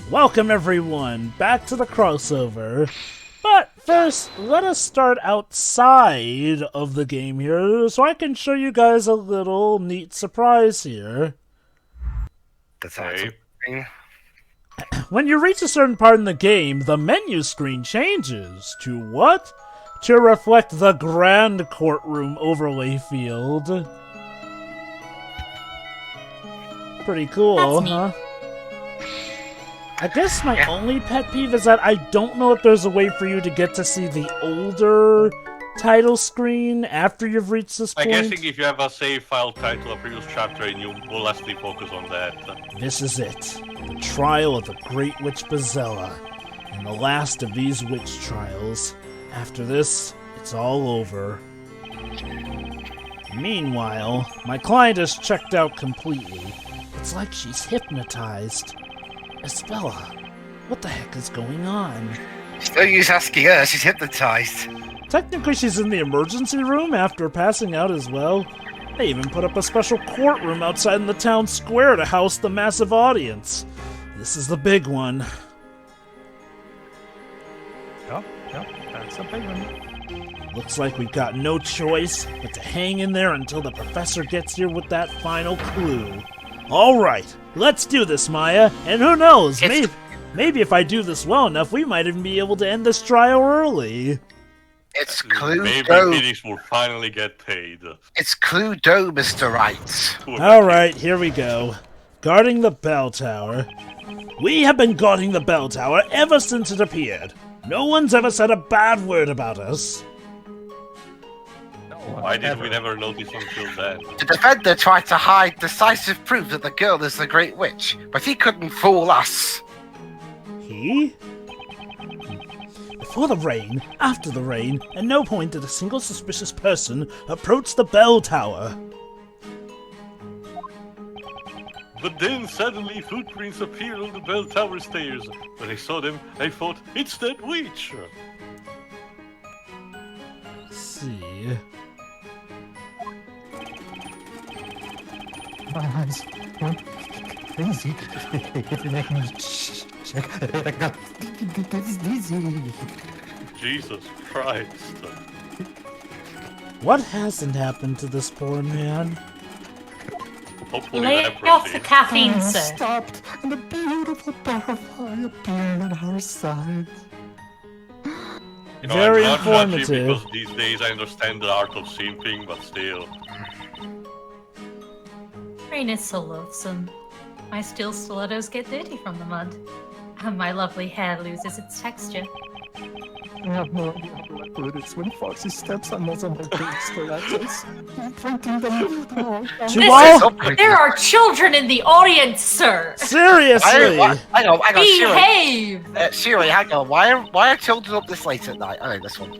Welcome everyone, back to the crossover. But first, let us start outside of the game here, so I can show you guys a little neat surprise here. That's right. When you reach a certain part in the game, the menu screen changes to what? To reflect the Grand Courtroom overlay field. Pretty cool, huh? I guess my only pet peeve is that I don't know if there's a way for you to get to see the older title screen after you've reached this point. I'm guessing if you have a save file title of previous chapter and you will lastly focus on that. This is it. The trial of the Great Witch Bezella. And the last of these witch trials. After this, it's all over. Meanwhile, my client is checked out completely. It's like she's hypnotized. Espella, what the heck is going on? Still use asking her, she's hypnotized. Technically she's in the emergency room after passing out as well. They even put up a special courtroom outside in the town square to house the massive audience. This is the big one. Yep, that's a big one. Looks like we've got no choice but to hang in there until the professor gets here with that final clue. Alright, let's do this, Maya, and who knows, maybe if I do this well enough, we might even be able to end this trial early. It's Cluedo. Maybe Phoenix will finally get paid. It's Cluedo, Mr. Wright. Alright, here we go. Guarding the bell tower. We have been guarding the bell tower ever since it appeared. No one's ever said a bad word about us. Why did we never notice until then? The defender tried to hide decisive proof that the girl is the Great Witch, but he couldn't fool us. He? Before the rain, after the rain, at no point did a single suspicious person approach the bell tower. But then suddenly footprints appeared on the bell tower stairs. When I saw them, I thought, it's that witch! Let's see... My eyes went crazy. If you make me check, I got dizzy. Jesus Christ. What hasn't happened to this poor man? Hopefully Lay that off the caffeine, sir. Stopped, and a beautiful butterfly appeared at our side. You know, Very I'm not judgy informative. because these days I understand the art of simping, but still. Rain is so loathsome. My steel stilettos get dirty from the mud. And my lovely hair loses its texture. I have no idea how to do this when Foxy steps on those on my big stilettos. I'm printing them down. There are children in the audience, sir! Seriously! Hang on, Behave! Siri, hang on, why are children up this late at night? Oh, this one.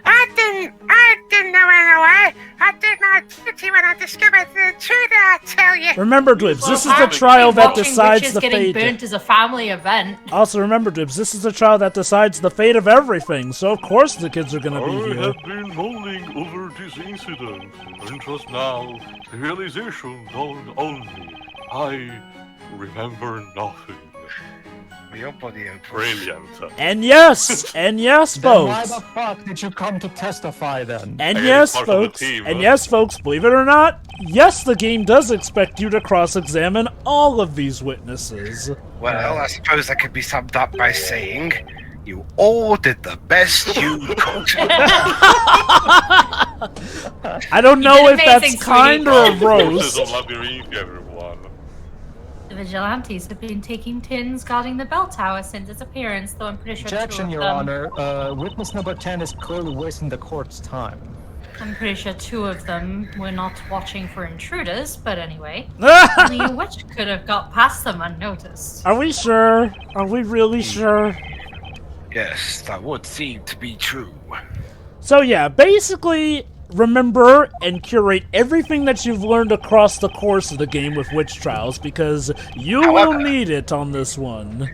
I didn't know anyway. I did my duty when I discovered the intruder, I tell you. Remember, Dwibs, this is the trial that decides the fate. Getting burnt is a family event. Also, remember, Dwibs, this is the trial that decides the fate of everything, so of course the kids are gonna be here. I have been mulling over this incident, and just now, the realization dawned on me. I remember nothing. Your body Brilliant. And yes, Then why folks. the fuck did you come to testify then? And Hey, yes, part of the folks. team, And huh? yes, folks, believe it or not, yes, the game does expect you to cross-examine all of these witnesses. Well, I suppose that could be summed up by saying, you all did the best you could. I don't know if amazing, that's sweetie. kind or a This roast. is a labyrinth, everyone. The Vigilantes have been taking turns guarding the bell tower since its appearance, though I'm pretty sure Objection, two Your of them... Honor. Witness number 10 is clearly wasting the court's time. I'm pretty sure two of them were not watching for intruders, but anyway. Are Only a witch could have got past them unnoticed. we sure? Are we really sure? Yes, that would seem to be true. So yeah, basically, remember and curate everything that you've learned across the course of the game with witch trials, because you will However- need it on this one.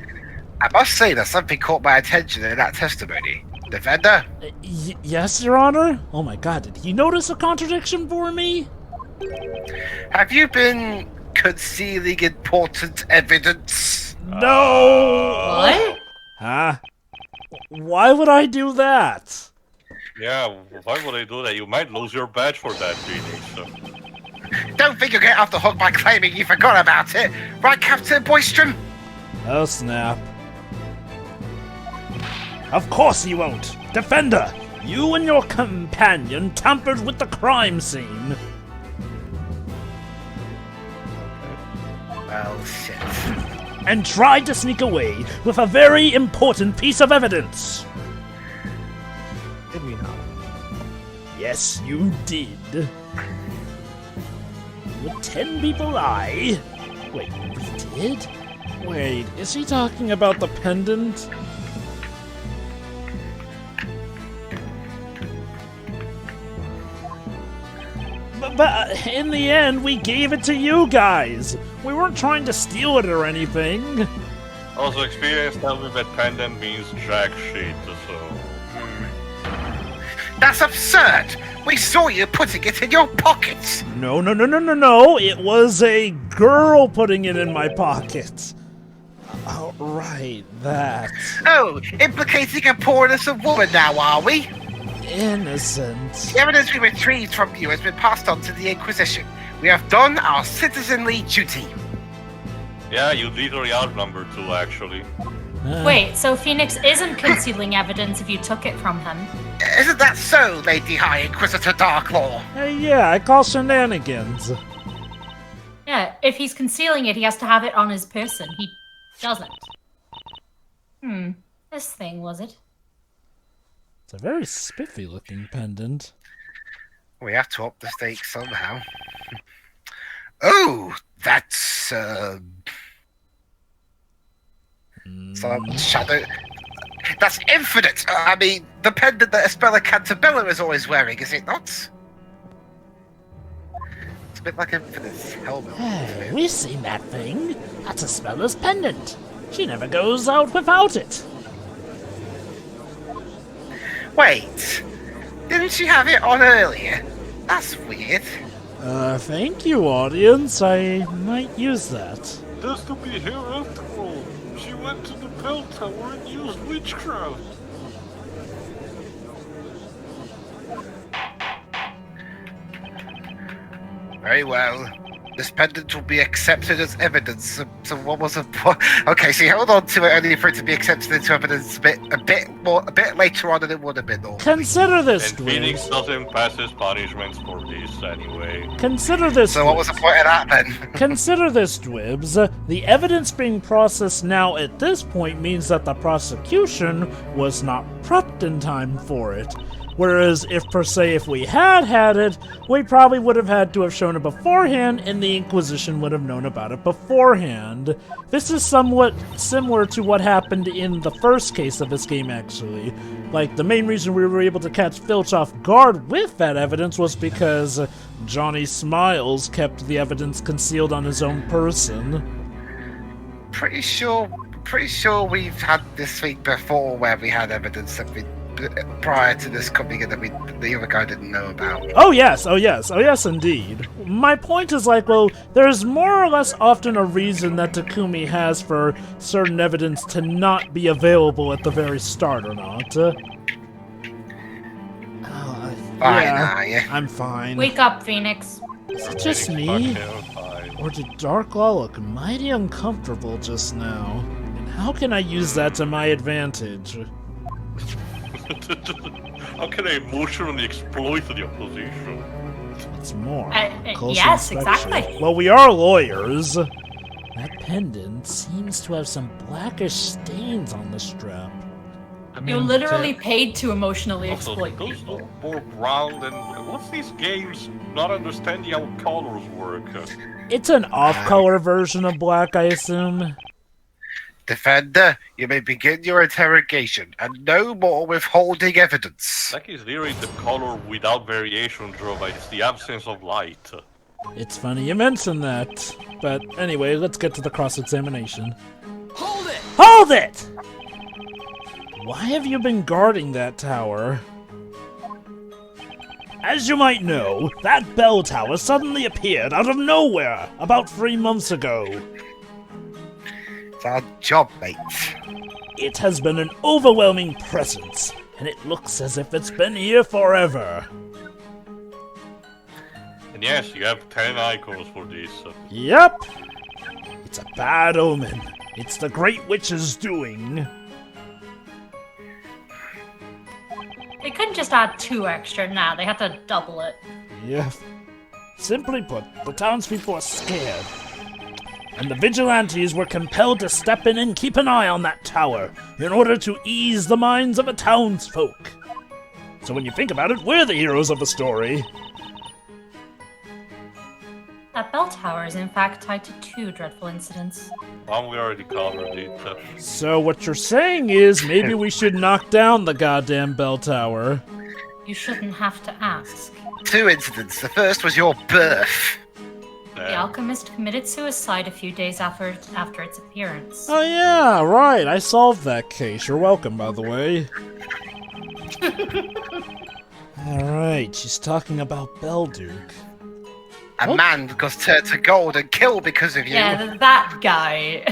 I must say that something caught my attention in that testimony. Defender? Yes, Your Honor? Oh my god, did he notice a contradiction for me? Have you been concealing important evidence? No! Why would I do that? Yeah, why would I do that? You might lose your badge for that, Phoenix. Don't think you'll get off the hook by claiming you forgot about it. Right, Captain Boystrom? Oh, snap. Of course he won't. Defender, you and your companion tampered with the crime scene. Well, shit. And tried to sneak away with a very important piece of evidence. Did we not? Yes, you did. Would 10 people lie? Wait, we did? Wait, is he talking about the pendant? But in the end, we gave it to you guys. We weren't trying to steal it or anything. Also, experience tells me that pendant means jack shit, so... That's absurd! We saw you putting it in your pockets! No. It was a girl putting it in my pocket. Oh, right, that. Oh, implicating a poor innocent woman now, are we? Innocent. The evidence we retrieved from you has been passed on to the Inquisition. We have done our citizenly duty. Yeah, you literally outnumbered two, actually. Wait, so Phoenix isn't concealing evidence if you took it from him? Isn't that so, Lady High Inquisitor Darklaw? Yeah, I call shenanigans. Yeah, if he's concealing it, he has to have it on his person. He doesn't. This thing, was it? It's a very spiffy looking pendant. We have to up the stakes somehow. Oh, that's, some shadow... That's infinite! I mean, the pendant that Espella Cantabella is always wearing, is it not? It's a bit like Infinite's helmet. Hey, we've seen that thing. That's Espella's pendant. She never goes out without it. Wait, didn't she have it on earlier? That's weird. Thank you, audience. I might use that. There's to be here after all. She went to the bell tower and used witchcraft. Very well. This pendant will be accepted as evidence. So what was the point? Okay, so you held on to it only for it to be accepted into evidence a bit later on than it would have been. Consider this, And Phoenix doesn't pass his punishments for this anyway. Consider this. So what was the point of that then? Consider this, Dwibs. The evidence being processed now at this point means that the prosecution was not prepped in time for it. Whereas if we had it, we probably would have had to have shown it beforehand, and the Inquisition would have known about it beforehand. This is somewhat similar to what happened in the first case of this game, actually. Like, the main reason we were able to catch Filch off guard with that evidence was because Johnny Smiles kept the evidence concealed on his own person. Pretty sure we've had this thing before where we had evidence that we prior to this coming in that the other guy didn't know about. Oh yes, indeed. My point is well, there's more or less often a reason that Takumi has for certain evidence to not be available at the very start or not. I'm fine. Wake up, Phoenix. Is it just me? Or did Darklaw look mighty uncomfortable just now? And how can I use that to my advantage? How can I emotionally exploit your position? It's more. Yes, inspection. exactly. Well, we are lawyers. That pendant seems to have some blackish stains on the strap. You're literally paid to emotionally exploit Those people. look more brown than... What's these games not understanding how colors work? It's an off-color version of black, I assume. Defender, you may begin your interrogation, and no more withholding evidence. Black is literally the color without variation, Jovah. It's the absence of light. It's funny you mention that. But anyway, let's get to the cross-examination. Hold it! Hold it! Why have you been guarding that tower? As you might know, that bell tower suddenly appeared out of nowhere about 3 months ago. It's our job, mate. It has been an overwhelming presence, and it looks as if it's been here forever. And yes, you have 10 icons for this. Yep. It's a bad omen. It's the Great Witch's doing. They couldn't just add 2 extra now, they had to double it. Yep. Simply put, the townspeople are scared. And the Vigilantes were compelled to step in and keep an eye on that tower in order to ease the minds of the townsfolk. So when you think about it, we're the heroes of the story. That bell tower is in fact tied to 2 dreadful incidents. We already covered it. So what you're saying is maybe we should knock down the goddamn bell tower. You shouldn't have to ask. 2 incidents. The first was your birth. The alchemist committed suicide a few days after its appearance. Oh yeah, right. I solved that case. You're welcome, by the way. Alright, she's talking about Belduke. A man goes turned to gold and killed because of you. Yeah, that guy.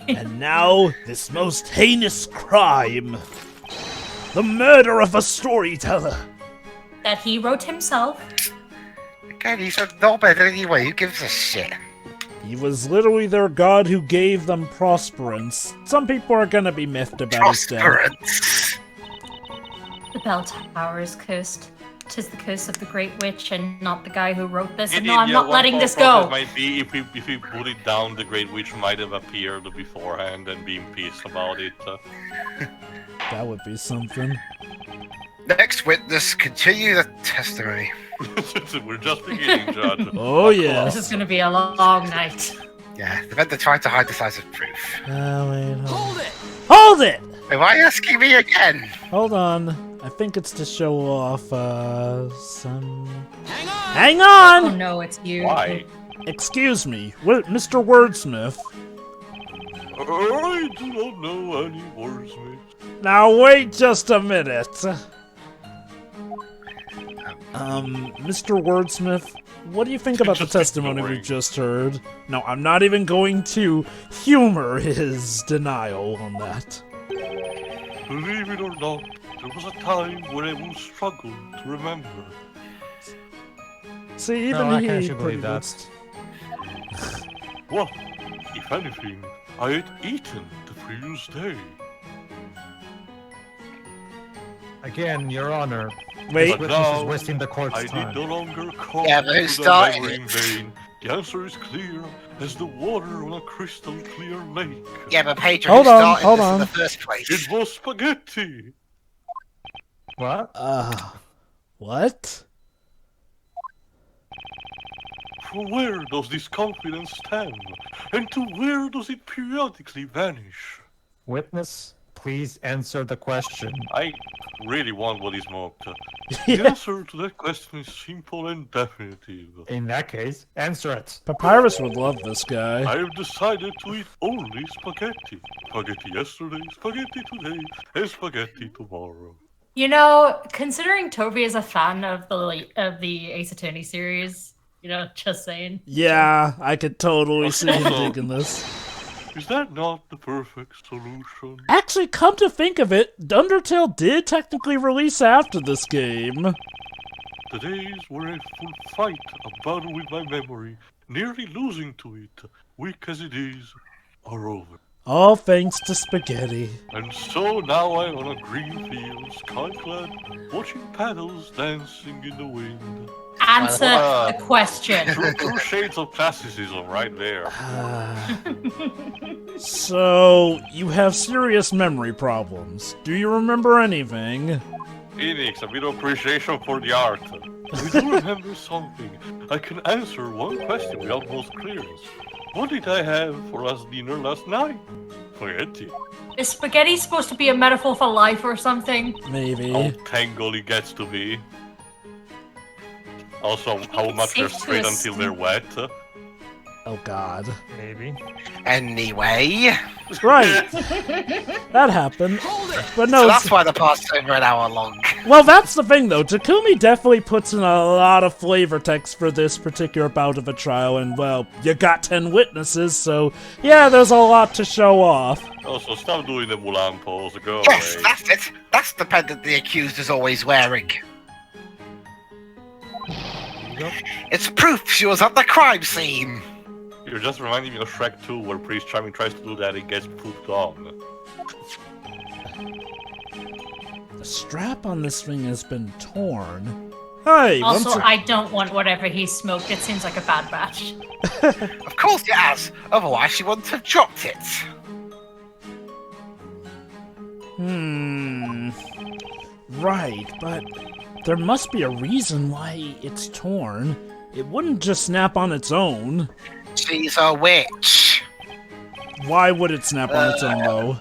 And now, this most heinous crime. The murder of a storyteller. That he wrote himself. Again, he's a knobhead anyway. Who gives a shit? He was literally their god who gave them prosperance. Some people are gonna be miffed about his death. Prosperance. The bell tower is cursed. 'Tis the curse of the Great Witch and not the guy who wrote this. Indeed, No, I'm not one letting thought this process go. Might be if we put it down, the Great Witch might have appeared beforehand and been pissed about it. That would be something. Next witness, continue the testimony. We're just beginning, Judge. Oh This yes. is gonna be a long night. Yeah, the vendor tried to hide decisive proof. Wait, hold it! Hold it! Wait, why are you asking me again? Hold on. I think it's to show off, some... Hang on! Oh no, it's you. Why? Excuse me, Mr. Wordsmith. I do not know any wordsmiths. Now wait just a minute. Mr. Wordsmith, what do you think about the Just testimony we ignoring. just heard? No, I'm not even going to humor his denial on that. Believe it or not, there was a time when I will struggle to remember. See, even No, I he can actually pretty believe that. good. Well, if anything, I had eaten the previous day. Again, Your Honor, Wait, But witness now, is wasting the court's I time. did no longer call Yeah, but who to the started memory in it? vain. The answer is clear as the water on a crystal clear lake. Yeah, but Pedro, Hold who on, started hold this on. in the first place? It was spaghetti. What? what? From where does this confidence stem? And to where does it periodically vanish? Witness, please answer the question. I really want what is marked. The answer to that question is simple and definitive. In that case, answer it. Papyrus would love this guy. I have decided to eat only spaghetti. Spaghetti yesterday, spaghetti today, and spaghetti tomorrow. You know, considering Toby is a fan of the Ace Attorney series, you know, just saying. Yeah, I could totally see him Also- digging this. Is that not the perfect solution? Actually, come to think of it, Undertale did technically release after this game. The days were a full fight, a battle with my memory, nearly losing to it, weak as it is, are over. All thanks to spaghetti. And so now I'm on a green field, sky-clad, watching paddles dancing in the wind. Answer Well, the question. Two shades of classicism right there. So, you have serious memory problems. Do you remember anything? Phoenix, a bit of appreciation for the art. I do remember something. I can answer one question with utmost clearance. What did I have for us dinner last night? Spaghetti. Is spaghetti supposed to be a metaphor for life or something? Maybe. How tangled it gets to be. Also, how it's much they're safe to straight until they're wet. Oh god. Maybe. Anyway, Right. That happened. But so no, that's why the part's over an hour long. Well, that's the thing, though. Takumi definitely puts in a lot of flavor text for this particular bout of a trial, and, well, you got 10 witnesses, so, yeah, there's a lot to show off. Also, stop doing the Mulan pose. Go Yes, away. that's it. That's the pendant the accused is always wearing. It's proof she was at the crime scene. You're just reminding me of Shrek 2, where Prince Charming tries to do that and gets pooped on. The strap on this thing has been torn. Hey, Also, I don't want whatever he smoked. It seems like a bad batch. Of course it has. Otherwise, she wouldn't have dropped it. Right, but there must be a reason why it's torn. It wouldn't just snap on its own. She's a witch. Why would it snap on its own, though?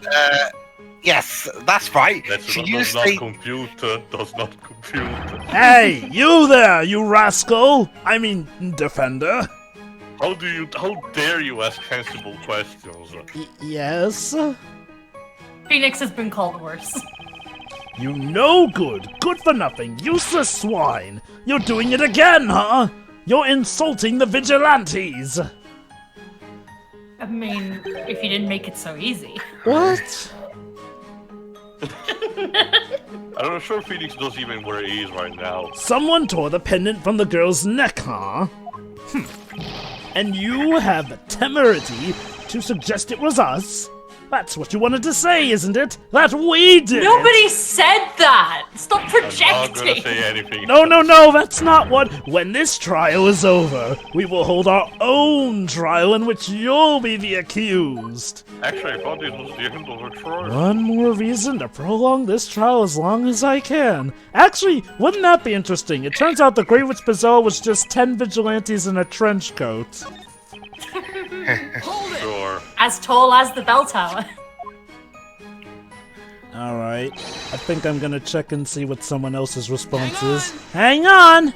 Yes, that's right. That She does used not the... compute. Does not compute. Hey, you there, you rascal! I mean, defender. How dare you ask sensible questions? Yes? Phoenix has been called worse. You no good, good for nothing, useless swine! You're doing it again, huh? You're insulting the Vigilantes! I mean, if you didn't make it so easy. What? I'm not sure Phoenix does even where he is right now. Someone tore the pendant from the girl's neck, huh? And you have the temerity to suggest it was us? That's what you wanted to say, isn't it? That we did Nobody it! said that! Stop I'm not gonna projecting! say anything. No, that's not what... When this trial is over, we will hold our own trial in which you'll be the accused. Actually, I thought this was the end of a trial. One more reason to prolong this trial as long as I can. Actually, wouldn't that be interesting? It turns out the Great Witch Bazaar was just 10 vigilantes in a trench coat. Sure. As tall as the bell tower. Alright, I think I'm gonna check and see what someone else's response is. Hang on!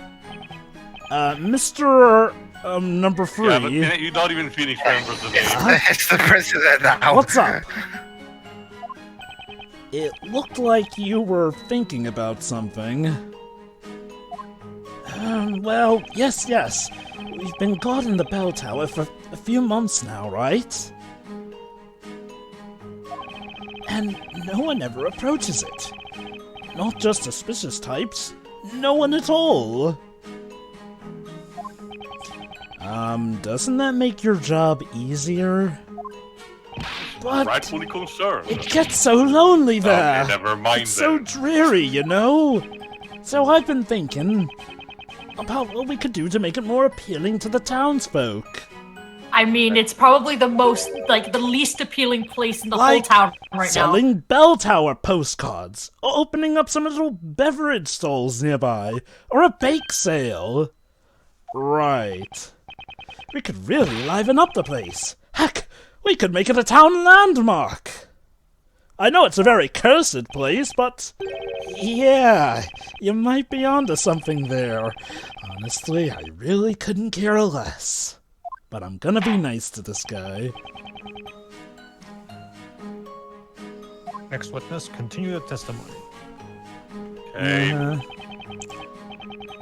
Mr. number 3. Yeah, but you not even Phoenix remembers the name. It's the president now. What's up? It looked like you were thinking about something. Well, yes. We've been guarding the bell tower for a few months now, right? And no one ever approaches it. Not just suspicious types, no one at all. Doesn't that make your job easier? But Rightfully concerned. it gets so lonely there. Okay, never mind It's so then. dreary, you know? So I've been thinking about what we could do to make it more appealing to the townsfolk. I mean, it's probably the least appealing place in the whole town right now. Selling bell tower postcards, or opening up some little beverage stalls nearby, or a bake sale. Right. We could really liven up the place. Heck, we could make it a town landmark. I know it's a very cursed place, but yeah, you might be onto something there. Honestly, I really couldn't care less. But I'm gonna be nice to this guy. Next witness, continue the testimony. Okay.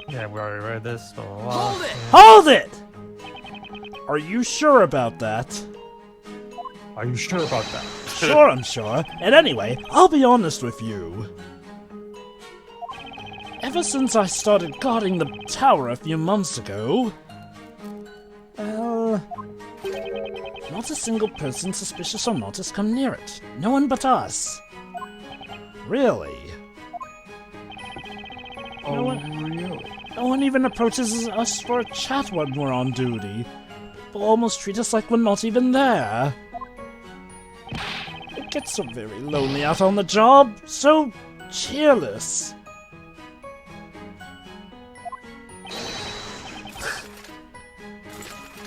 Yeah, we already read this. So Hold it! Are you sure about that? Are you sure about that? Sure, I'm sure. And anyway, I'll be honest with you. Ever since I started guarding the tower a few months ago, well, not a single person suspicious or not has come near it. No one but us. Really? Really? No one even approaches us for a chat when we're on duty. People almost treat us like we're not even there. It gets so very lonely out on the job, so cheerless.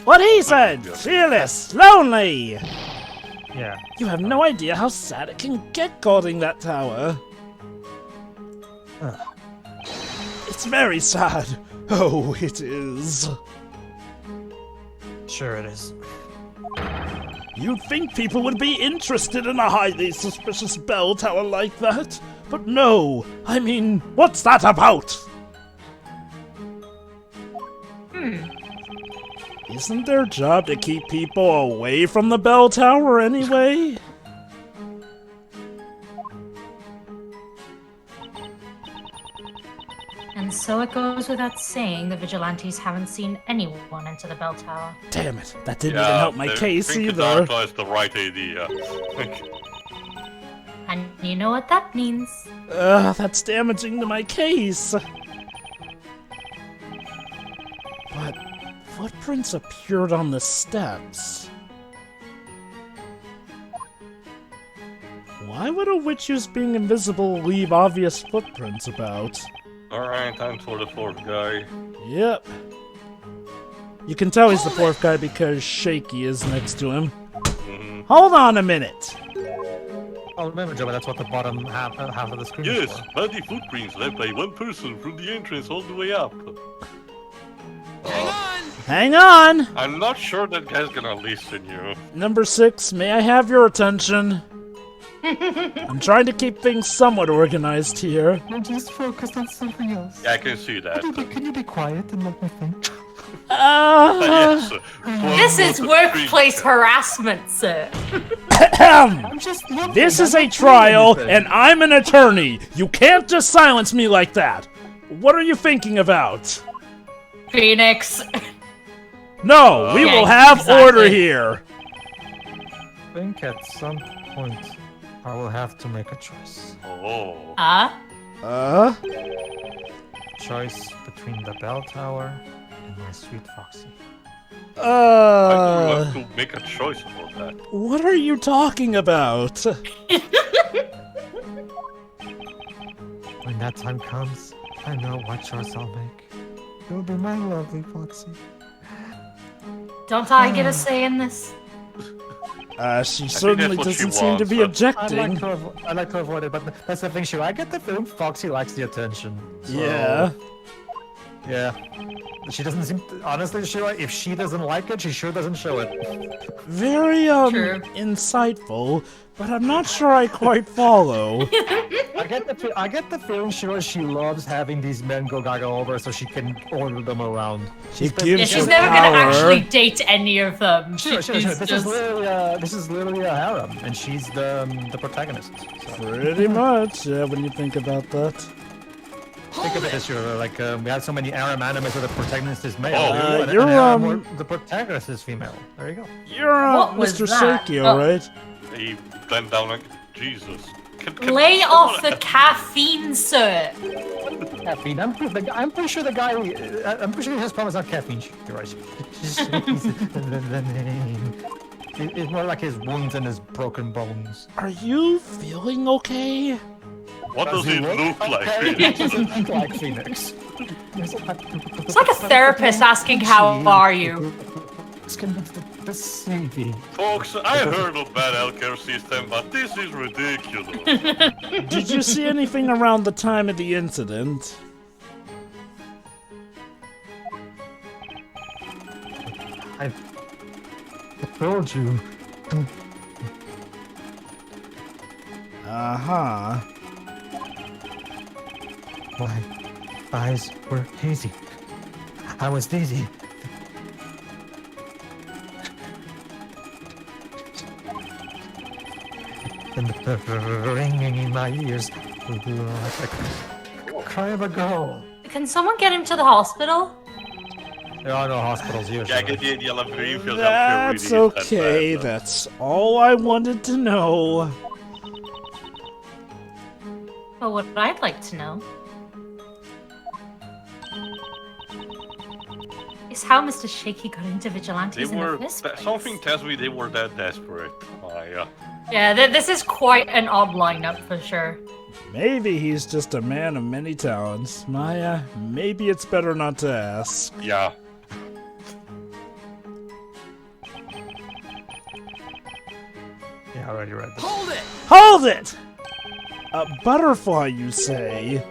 What he said! Cheerless! Lonely! Yeah. You have no idea how sad it can get guarding that tower. It's very sad. Oh, it is. Sure it is. You'd think people would be interested in a highly suspicious bell tower like that. But no, I mean, what's that about? Isn't their job to keep people away from the bell tower anyway? And so it goes without saying the Vigilantes haven't seen anyone enter the bell tower. Damn it, that didn't even help my case think either. That's the right idea. And you know what that means. That's damaging to my case. But footprints appeared on the steps. Why would a witch who's being invisible leave obvious footprints about? Alright, time for the fourth guy. Yep. You can tell he's the fourth guy because Shaky is next to him. Hold on a minute. Oh, remember, Jovah, that's what the bottom half of the screen is Yes, for. bloody footprints left by one person from the entrance all the way up. Hang on! I'm not sure that guy's gonna listen you. Number 6, may I have your attention? I'm trying to keep things somewhat organized here. I'm just focused on something else. Yeah, I can see that. Can you be quiet and let me think? Yes. This is workplace harassment, sir. I'm just looking. This is I'm a not doing trial, anything. and I'm an attorney. You can't just silence me like that. What are you thinking about? Phoenix. No, we Yeah, will have exactly. order here. I think at some point I will have to make a choice. Oh. Choice between the bell tower and my sweet Foxy. I do have to make a choice about that. What are you talking about? When that time comes, I know what choice I'll make. You'll be my lovely Foxy. Don't I get a say in this? She certainly that's what she doesn't seem to wants, be but- objecting. I like to avoid it, but that's the thing, Shu. I get the feeling Foxy likes the attention. So, Yeah. Yeah. She doesn't seem honestly, Shu, if she doesn't like it, she sure doesn't show it. Very, True. insightful, but I'm not sure I quite follow. I get the feeling, Shu, she loves having these men go gaga over so she can order them around. It Yeah, gives she's her never power. gonna actually date any of them. Sure. She's This just- is literally a harem, and she's the protagonist. So. Pretty much, yeah, when you think about that. Think of it as like we have so many harem animes where the protagonist is male. and you're, harem where the protagonist is female. There you go. You're What was Mr. that? Sakio, Oh. right? He went down like Jesus. Lay off the caffeine, sir. Caffeine. I'm pretty sure the guy. I'm pretty sure his problem is not caffeine. You're right. The name. It's more like his wounds and his broken bones. Are you feeling okay? What does he look like? He doesn't look like Phoenix. It's like a therapist asking, "How are you?" This can be the saving. Folks, I heard of bad healthcare system, but this is ridiculous. Did you see anything around the time of the incident? I told you. Uh-huh. My eyes were hazy. I was dizzy. And the ringing in my ears like a cry of a girl. Can someone get him to the hospital? There are no hospitals here. Yeah, so- get the idea of Greenfield That's okay, that's all I wanted to know. Well, what I'd like to know is how Mr. Shaky got into They Vigilantes in were. the first place. Something tells me they were that desperate. Yeah, this is quite an odd lineup for sure. Maybe he's just a man of many talents. Maya, maybe it's better not to ask. Yeah. Yeah, I already read this. Hold it! A butterfly, you say?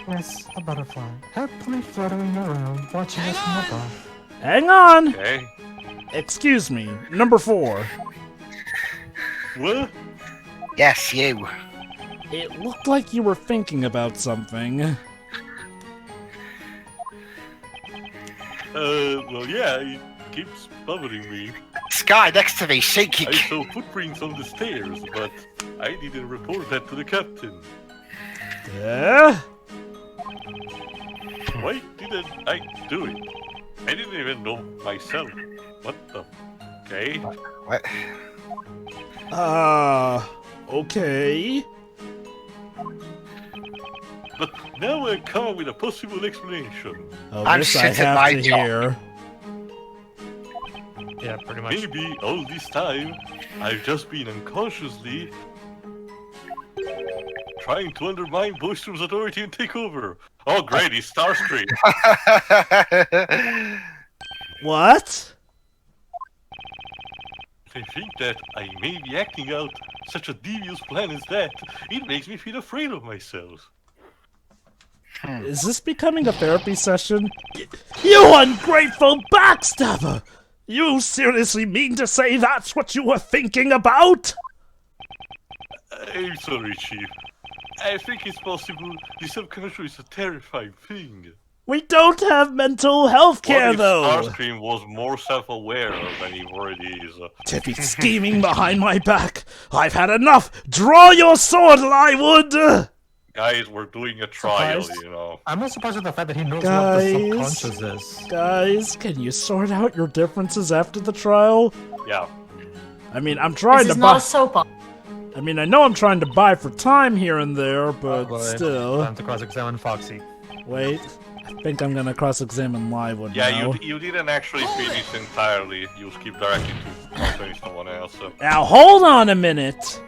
Yes, a butterfly, happily fluttering around, watching us from above. Hang on! Okay. Excuse me, number 4. What? Yes, you. It looked like you were thinking about something. Well, yeah, it keeps bothering me. This guy next to me shaking. I saw footprints on the stairs, but I didn't report that to the captain. Yeah? Why didn't I do it? I didn't even know myself. What the? Okay. What? Okay. But now I come up with a possible explanation. Oh, I'm this I shit at have my to job. hear. Yeah, pretty much. Maybe all this time I've just been unconsciously trying to undermine Boystrom's authority and take over. Oh, great, he's Starscream. What? I think that I may be acting out such a devious plan as that. It makes me feel afraid of myself. Is this becoming a therapy session? You ungrateful backstabber! You seriously mean to say that's what you were thinking about? I'm sorry, Chief. I think it's possible the subconscious is a terrifying thing. We don't have mental health care, What if though! Starscream was more self-aware than he already is? Tippy scheming behind my back! I've had enough! Draw your sword, Lywood! Guys, we're doing a trial, Surprised? you know. I'm not surprised at the fact that he knows Guys. what the subconscious is. Guys, can you sort out your differences after the trial? Yeah. I mean, I'm trying This to is not buy. a soap opera. I mean, I know I'm trying to buy for time here and there, but Boy, still. Time to cross-examine Foxy. Wait, I think I'm gonna cross-examine Lywood Yeah, now. you didn't actually finish entirely. You skipped directly to finish someone else. Now hold on a minute.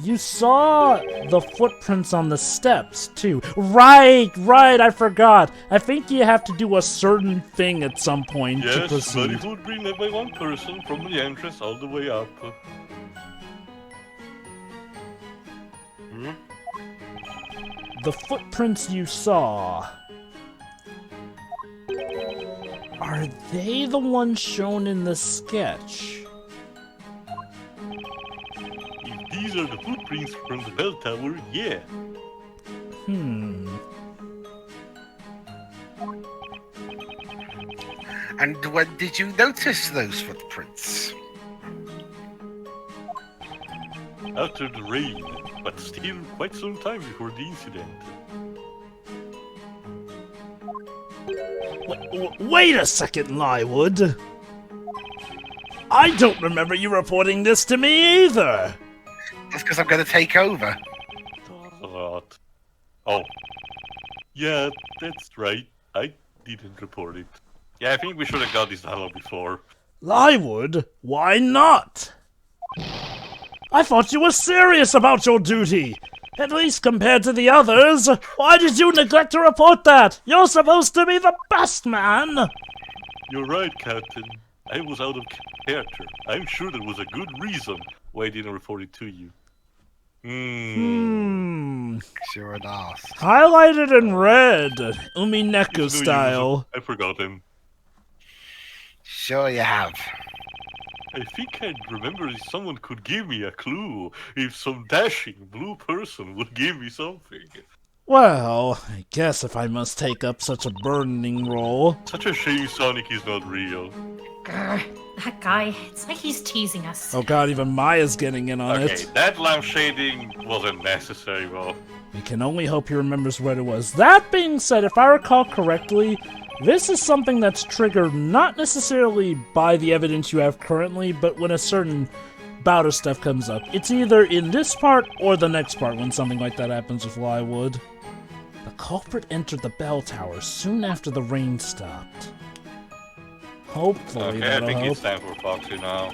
You saw the footprints on the steps too. Right, I forgot. I think you have to do a certain thing at some point to Yes, but proceed. it would be led by one person from the entrance all the way up. The footprints you saw, are they the ones shown in the sketch? If these are the footprints from the bell tower, yeah. And when did you notice those footprints? After the rain, but still quite some time before the incident. Wait a second, Lywood. I don't remember you reporting this to me either. That's because I'm going to take over. What? Oh. Yeah, that's right. I didn't report it. Yeah, I think we should have got this dialogue before. Lywood, why not? I thought you were serious about your duty. At least compared to the others. Why did you neglect to report that? You're supposed to be the best man. You're right, Captain. I was out of character. I'm sure there was a good reason why I didn't report it to you. Sure enough. Highlighted in red. Umineko It's no use. style. I forgot him. Sure you have. I think I'd remember if someone could give me a clue. If some dashing blue person would give me something. Well, I guess if I must take up such a burdening role. Such a shame Sonic is not real. Grr, that guy, it's like he's teasing us. Oh god, even Maya's getting in on Okay, it. that lamp shading wasn't necessary, well. We can only hope he remembers what it was. That being said, if I recall correctly, this is something that's triggered not necessarily by the evidence you have currently, but when a certain bout of stuff comes up. It's either in this part or the next part when something like that happens with Lywood. The culprit entered the bell tower soon after the rain stopped. Hopefully Okay, I that'll think help. it's time for Foxy now.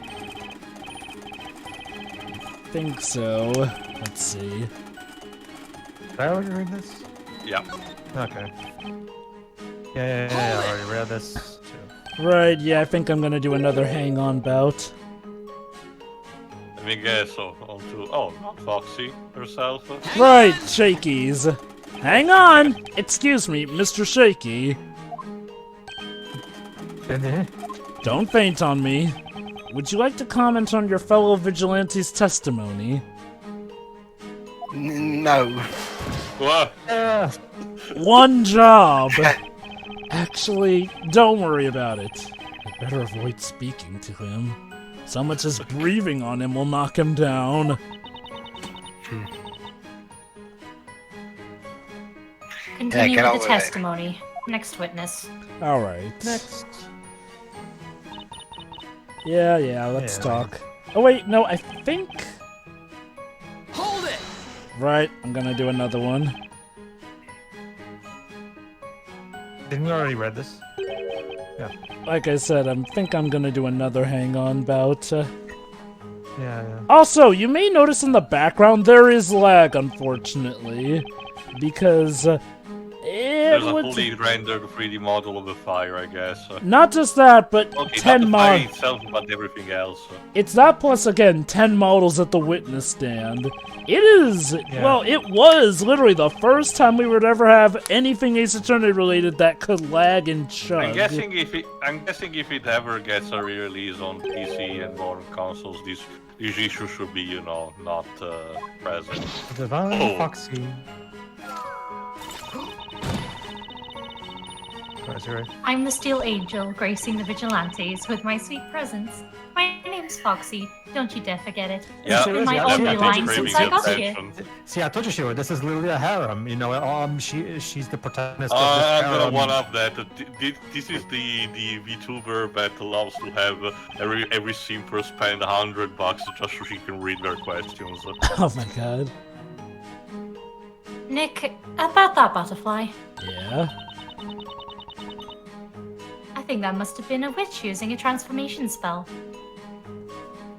Think so. Let's see. Did I already read this? Yeah. Okay. Yeah, I already read this too. Right, yeah, I think I'm gonna do another hang-on bout. Let me guess on to... Oh, not Foxy herself. Right, Shakies. Hang on! Excuse me, Mr. Shaky. Don't faint on me. Would you like to comment on your fellow vigilante's testimony? No. What? One job. Actually, don't worry about it. I better avoid speaking to him. So much as breathing on him will knock him down. Continue get on with with the it. testimony. Next witness. Alright. Next. Yeah, let's Yeah. talk. Oh wait, no, I think... Hold it! Right, I'm gonna do another one. Didn't we already read this? Like I said, I think I'm gonna do another hang-on bout. Yeah. Also, you may notice in the background there is lag, unfortunately. Because There's it a would... fully rendered 3D model of the fire, I guess. Not just that, but Okay, 10 not the fire models. itself, but everything else. It's that plus, again, 10 models at the witness stand. It is, well, it was literally the first time we would ever have anything Ace Attorney related that could lag and chug. I'm guessing if it ever gets a re-release on PC and modern consoles, these issues should be, you know, not present. Divine Oh. Foxy. Right. I'm the Steel Angel, gracing the Vigilantes with my sweet presence. My name's Foxy. Don't you dare forget it. Yeah, It's been my yeah, only yeah, line craving since I got attention. here. See, I told you, Sheila, this is literally a harem. You know, she's the protagonist of this I'm gonna harem. one up that. This is the VTuber that loves to have every simper spend $100 just so she can read their questions. Oh my god. Nick, about that butterfly. Yeah? I think that must have been a witch using a transformation spell.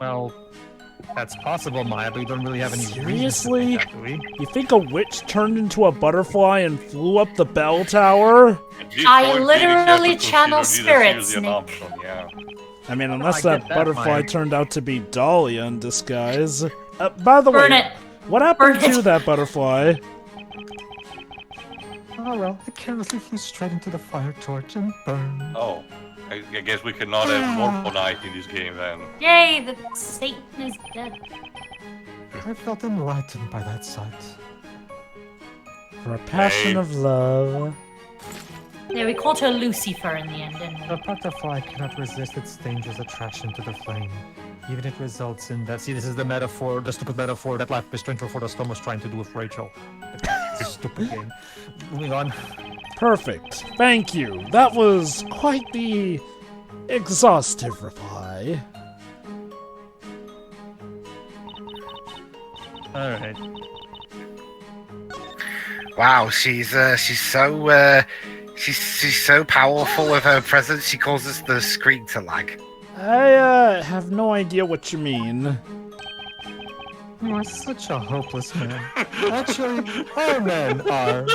Well, that's possible, Maya, but we don't really have any Seriously? reasons to think that, do we? You think a witch turned into a butterfly and flew up the bell tower? At this I point, literally you have to channel consider neither spirits, seriously an Nick. option, yeah. I mean, unless I that get that, butterfly Maya. turned out to be Dahlia in disguise. By the Burn way, it. what happened Burn to it. that butterfly? Oh well, it carelessly flew straight into the fire torch and burned. Oh, I guess we cannot have more night in this game then. Yay, the Satan is dead. I felt enlightened by that sight. For a passion Hey. of love. Yeah, we called her Lucifer in the end, didn't we? The butterfly cannot resist its dangerous attraction to the flame. Even it results in that. See, this is the metaphor, the stupid metaphor that Life is Strange Before the Storm was trying to do with Rachel. Stupid game. Moving on. Perfect. Thank you. That was quite the exhaustive reply. Alright. Wow, she's so powerful with her presence. She causes the screen to lag. I have no idea what you mean. You are such a hopeless man. Actually, all men are.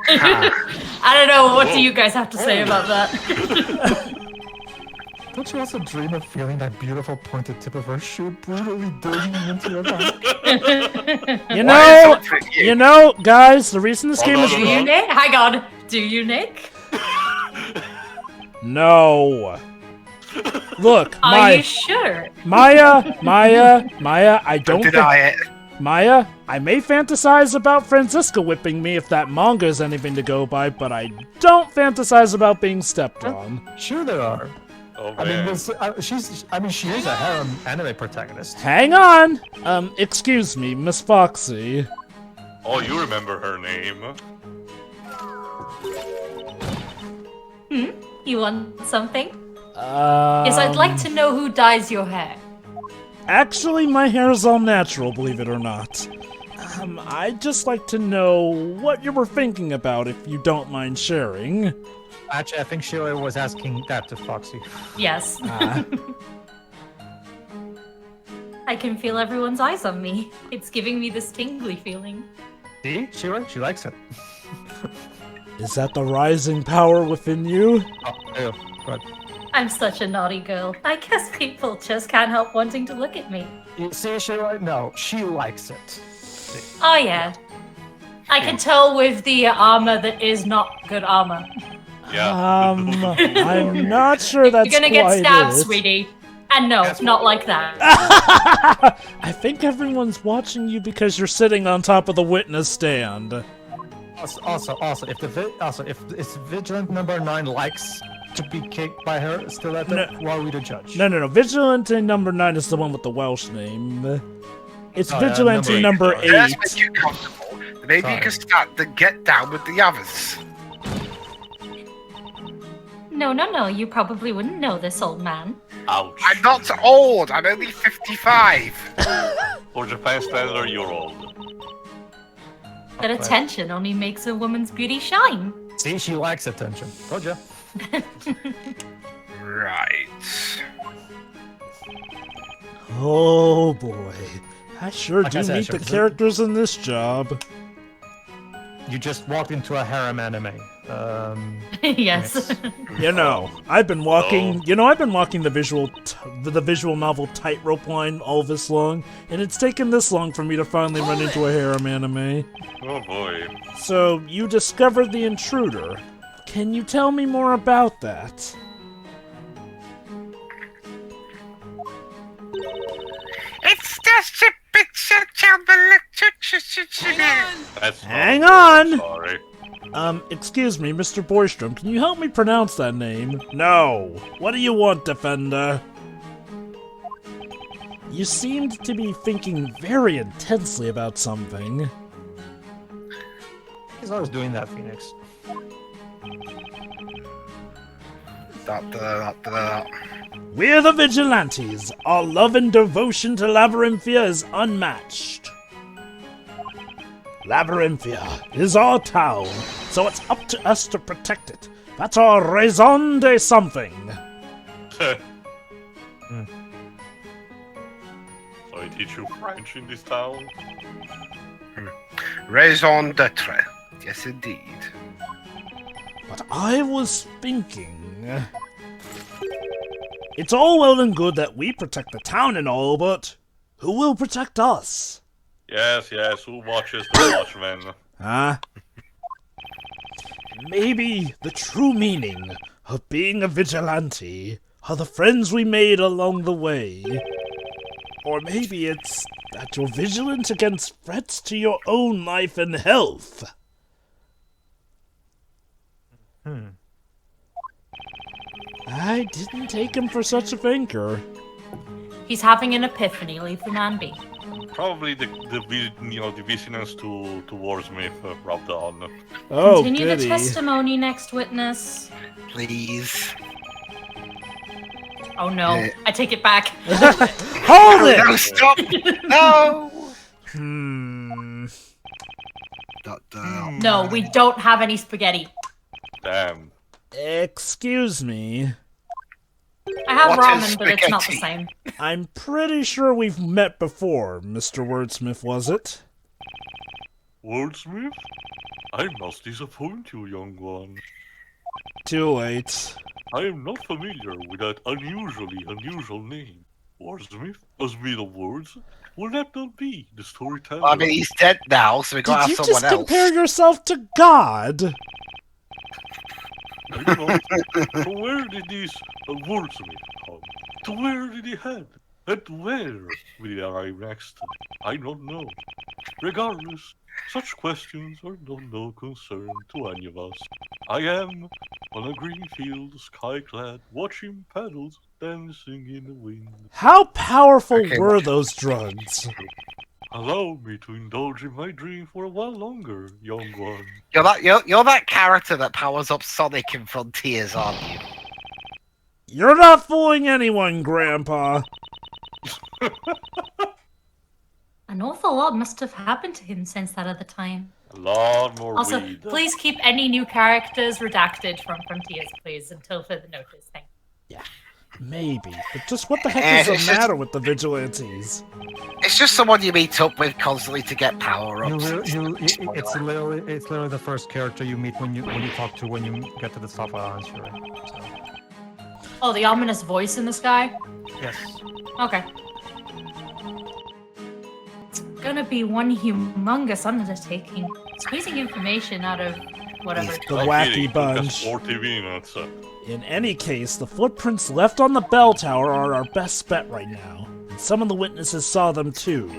I don't know, what do you guys have to say about that? Don't you also dream of feeling that beautiful pointed tip of her shoe brutally digging into your back? You know, guys, the reason this game is Do you, Nick? Hang on. Do you, Nick? No. Look, Are you sure? Maya, I don't Deny it. Maya, I may fantasize about Franziska whipping me if that manga is anything to go by, but I don't fantasize about being stepped on. Sure there are. Oh, I mean, man. she is a harem anime protagonist. Hang on! Excuse me, Miss Foxy. Oh, you remember her name. You want something? Yes, I'd like to know who dyes your hair. Actually, my hair is all natural, believe it or not. I'd just like to know what you were thinking about, if you don't mind sharing. Actually, I think Sheila was asking that to Foxy. Yes. Ah. I can feel everyone's eyes on me. It's giving me this tingly feeling. See? Sheila, she likes it. Is that the rising power within you? Oh, ew. Good. I'm such a naughty girl. I guess people just can't help wanting to look at me. You see, Sheila? No, she likes it. Oh yeah. I can tell with the armor that is not good armor. Yeah. I'm not sure that's You're gonna get quite stabbed, it. sweetie. And no, not like that. I think everyone's watching you because you're sitting on top of the witness stand. Also, if it's Vigilant number 9 likes to be kicked by her stiletto, No. who are we to judge? No. Vigilante number 9 is the one with the Welsh name. It's Oh, yeah, Vigilante number number eight. 8. Let's make you comfortable. Maybe Sorry. you can start to get down with the others. No, you probably wouldn't know this, old man. Ouch. I'm not old. I'm only 55. For Japan standard, you're old. That attention only makes a woman's beauty shine. See, she likes attention. Told ya. Right. Oh boy. I sure Like I do said, meet sure, the so- characters in this job. You just walked into a harem anime. Yes. You know, I've been walking. Oh. You know, I've been walking the visual novel tightrope line all this long, and it's taken this long for me to finally run into a harem anime. Oh boy. So you discovered the intruder. Can you tell me more about that? It's just a bit That's Hang not on. good, Sorry. Excuse me, Mr. Boystrom, can you help me pronounce that name? No. What do you want, Defender? You seemed to be thinking very intensely about something. He's always doing that, Phoenix. We're the Vigilantes. Our love and devotion to Labyrinthia is unmatched. Labyrinthia is our town, so it's up to us to protect it. That's our raison de something. So I teach you French in this town? Raison d'etre. Yes, indeed. But I was thinking... It's all well and good that we protect the town and all, but who will protect us? Yes, who watches the Watchmen? Huh? Maybe the true meaning of being a vigilante are the friends we made along the way. Or maybe it's that you're vigilant against threats to your own life and health. I didn't take him for such a thinker. He's having an epiphany. Leave the man be. Probably the dissonance towards me rubbed on. Oh, Continue goody. the testimony, next witness. Please. Oh no, Yeah. I take it back. Hold No, it! stop! No! No, we don't have any spaghetti. Damn. Excuse me. I have What is ramen, but it's not the spaghetti? same. I'm pretty sure we've met before, Mr. Wordsmith, was it? Wordsmith? I must disappoint you, young one. Too late. I am not familiar with that unusual name. Wordsmith? A smith of words? Will that not be the storyteller? I mean, he's dead now, so we gotta Did you have someone just else. compare yourself to God? I don't know. From where did this wordsmith come? To where did he head? And where will he arrive next? I don't know. Regardless, such questions are of no concern to any of us. I am on a green field, sky-clad, watching paddles dancing in the wind. How powerful Okay, were what- those drugs? Allow me to indulge in my dream for a while longer, young one. You're that character that powers up Sonic in Frontiers, aren't you? You're not fooling anyone, Grandpa. An awful lot must have happened to him since that other time. A lot more Also, weed. please keep any new characters redacted from Frontiers, please, until further notice. Thank you. Maybe, but just what the heck is it's the just- matter with the vigilantes? It's just someone you meet up with constantly to get power-ups. It's literally the first character you meet when you talk to when you get to the top islands, sure. So, Oh, the ominous voice in the sky? yes. Okay. It's gonna be one humongous undertaking. Squeezing information out of whatever. The No wacky kidding, took us bunch. 40 minutes. In any case, the footprints left on the bell tower are our best bet right now. And some of the witnesses saw them too.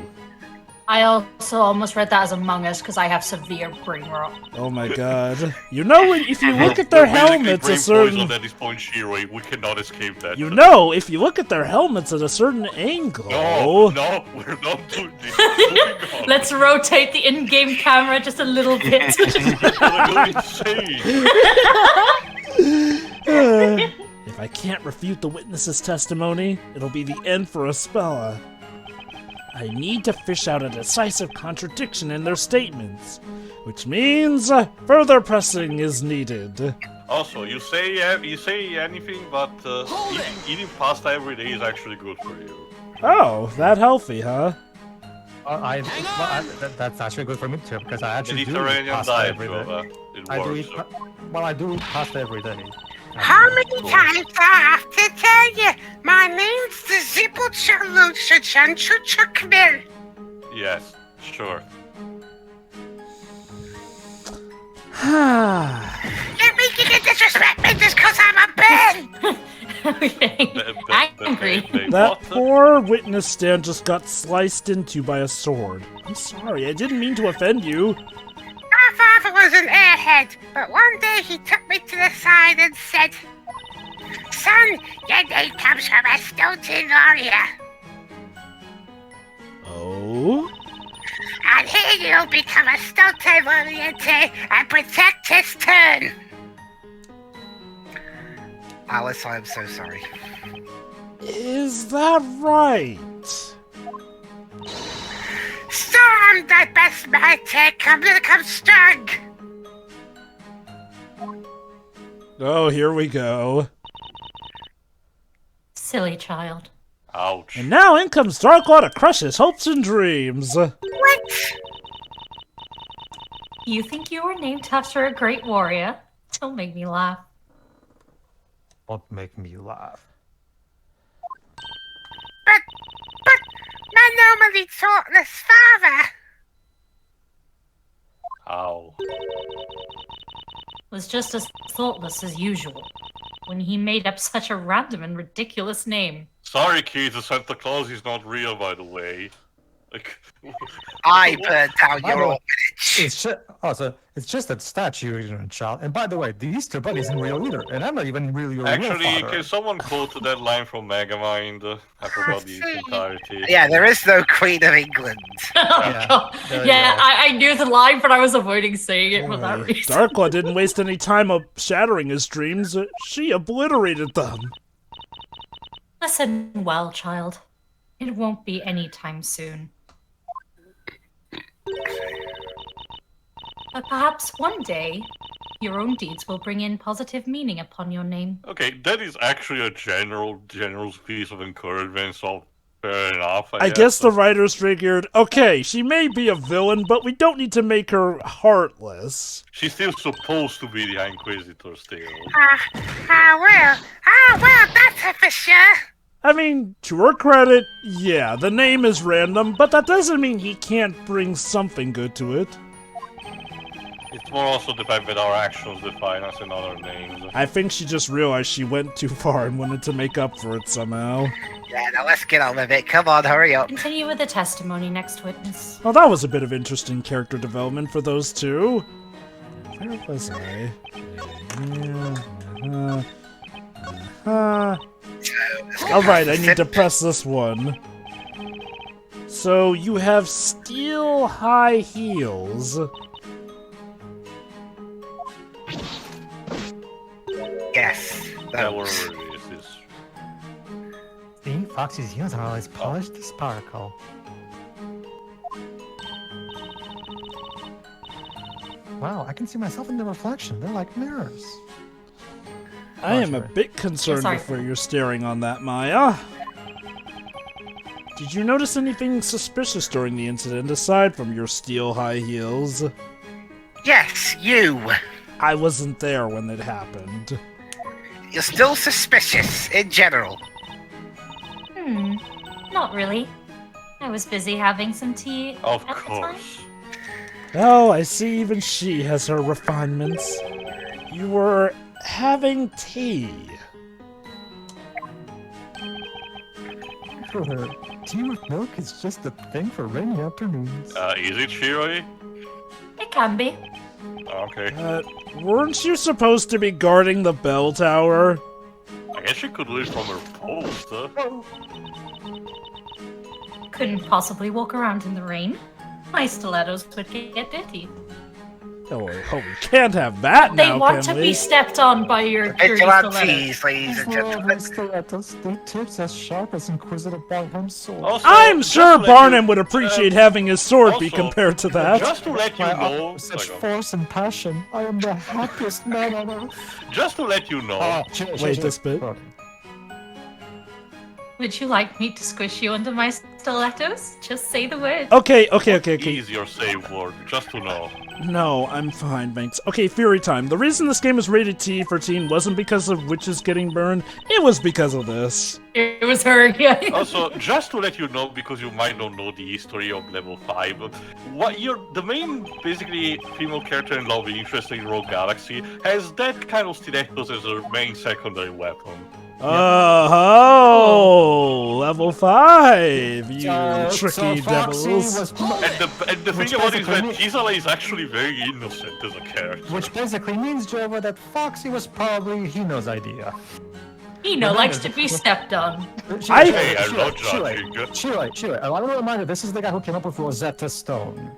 I also almost read that as Among Us because I have severe brain rot. Oh my god. You know, if you look at their helmets a certain... At this point, Shiro, we cannot escape that. You know, if you look at their helmets at a certain angle... No, we're not doing this. Let's rotate the in-game camera just a little bit. If I can't refute the witness's testimony, it'll be the end for Espella. I need to fish out a decisive contradiction in their statements, which means further pressing is needed. Also, you say anything, but eating pasta every day is actually good for you. Oh, that healthy, huh? That's actually good for me too, because I actually do eat Mediterranean pasta diet, every day. Jovah. It I do works. eat, I do eat pasta every day. How many times do I have to tell you? My name's the Zibblechaloochachanchuchukmil. Yes, sure. Let me get you disrespect me just because I'm a bird. Okay. Angry. That poor witness stand just got sliced into by a sword. I'm sorry, I didn't mean to offend you. My father was an airhead, but one day he took me to the side and said, "Son, your name comes from a Stoughton warrior. Oh? And here you'll become a Stoughton warrior too and protect his turn." Alice, I am so sorry. Is that right? So I'm the best man to come strong. Oh, here we go. Silly child. Ouch. And now in comes Darklaw to crush his hopes and dreams. What? You think you were named after a great warrior? Don't make me laugh. Don't make me laugh. But my normally thoughtless father. Ow. Was just as thoughtless as usual when he made up such a random and ridiculous name. Sorry, kids, the Santa Claus is not real, by the way. Like, I burned down By your the way, orphanage. it's just a statue, you ignorant child. And by the way, the Easter Bunny isn't real either, and I'm not even really your real actually, father. can someone quote that line from Megamind? I forgot the entirety. Yeah, there is no Queen of England. Oh, there you yeah, go. I knew the line, but I was avoiding saying it for that reason. Darklaw didn't waste any time shattering his dreams. She obliterated them. Listen well, child. It won't be any time soon. But perhaps one day, your own deeds will bring in positive meaning upon your name. Okay, that is actually a generous piece of encouragement, so fair enough. I guess the writers figured, okay, she may be a villain, but we don't need to make her heartless. She's still supposed to be the Inquisitor still. Well, that's a for sure. I mean, to her credit, yeah, the name is random, but that doesn't mean he can't bring something good to it. It's more also the fact that our actions define us in other names. I think she just realized she went too far and wanted to make up for it somehow. Yeah, now let's get on with it. Come on, hurry up. Continue with the testimony, next witness. Well, that was a bit of interesting character development for those two. Where was I? Alright, I need to press this one. So, you have steel high heels. Yes. That were Those. this. Seeing Foxy's heels are always polished to sparkle. Wow, I can see myself in the reflection. They're like mirrors. I am a bit concerned sorry. with where you're staring on that, Maya. Did you notice anything suspicious during the incident aside from your steel high heels? Yes, you. I wasn't there when it happened. You're still suspicious in general. Not really. I was busy having some tea Of at the time. course. Oh, I see even she has her refinements. You were having tea. For her, tea with milk is just a thing for rainy afternoons. Is it Shiroi? It can be. Okay. Weren't you supposed to be guarding the bell tower? I guess she could leave from her post. Couldn't possibly walk around in the rain. My stilettos would get dirty. Oh, we can't have that They now, want can to we? be stepped on by your dirty stilettos. Vigilantes, ladies and gentlemen. Stilettos, their tips as sharp as Inquisitor Barnum's sword. Also, I'm just sure to let Barnum you- would appreciate having his sword be also, compared to that. Just to let you know, Such force and passion. I am the happiest man on earth. just to let you know, Wait, this bit. Would you like me to squish you under my stilettos? Just say the word. Okay. is your save word, just to know. No, I'm fine, thanks. Okay, Fury time. The reason this game is rated T for teen wasn't because of witches getting burned, it was because of this. It was her, yeah. Also, just to let you know, because you might not know the history of level 5, the main, basically, female character in love interesting Rogue Galaxy has that kind of stilettos as her main secondary weapon. Oh, level 5, you tricky devils. And the thing about it is that Gisela is actually very innocent as a character. Which basically means, Jovah, that Foxy was probably Hino's idea. Hino likes to be stepped on. Hey, I'm not judging. Chile. I want to remind you, this is the guy who came up with Rosetta Stone.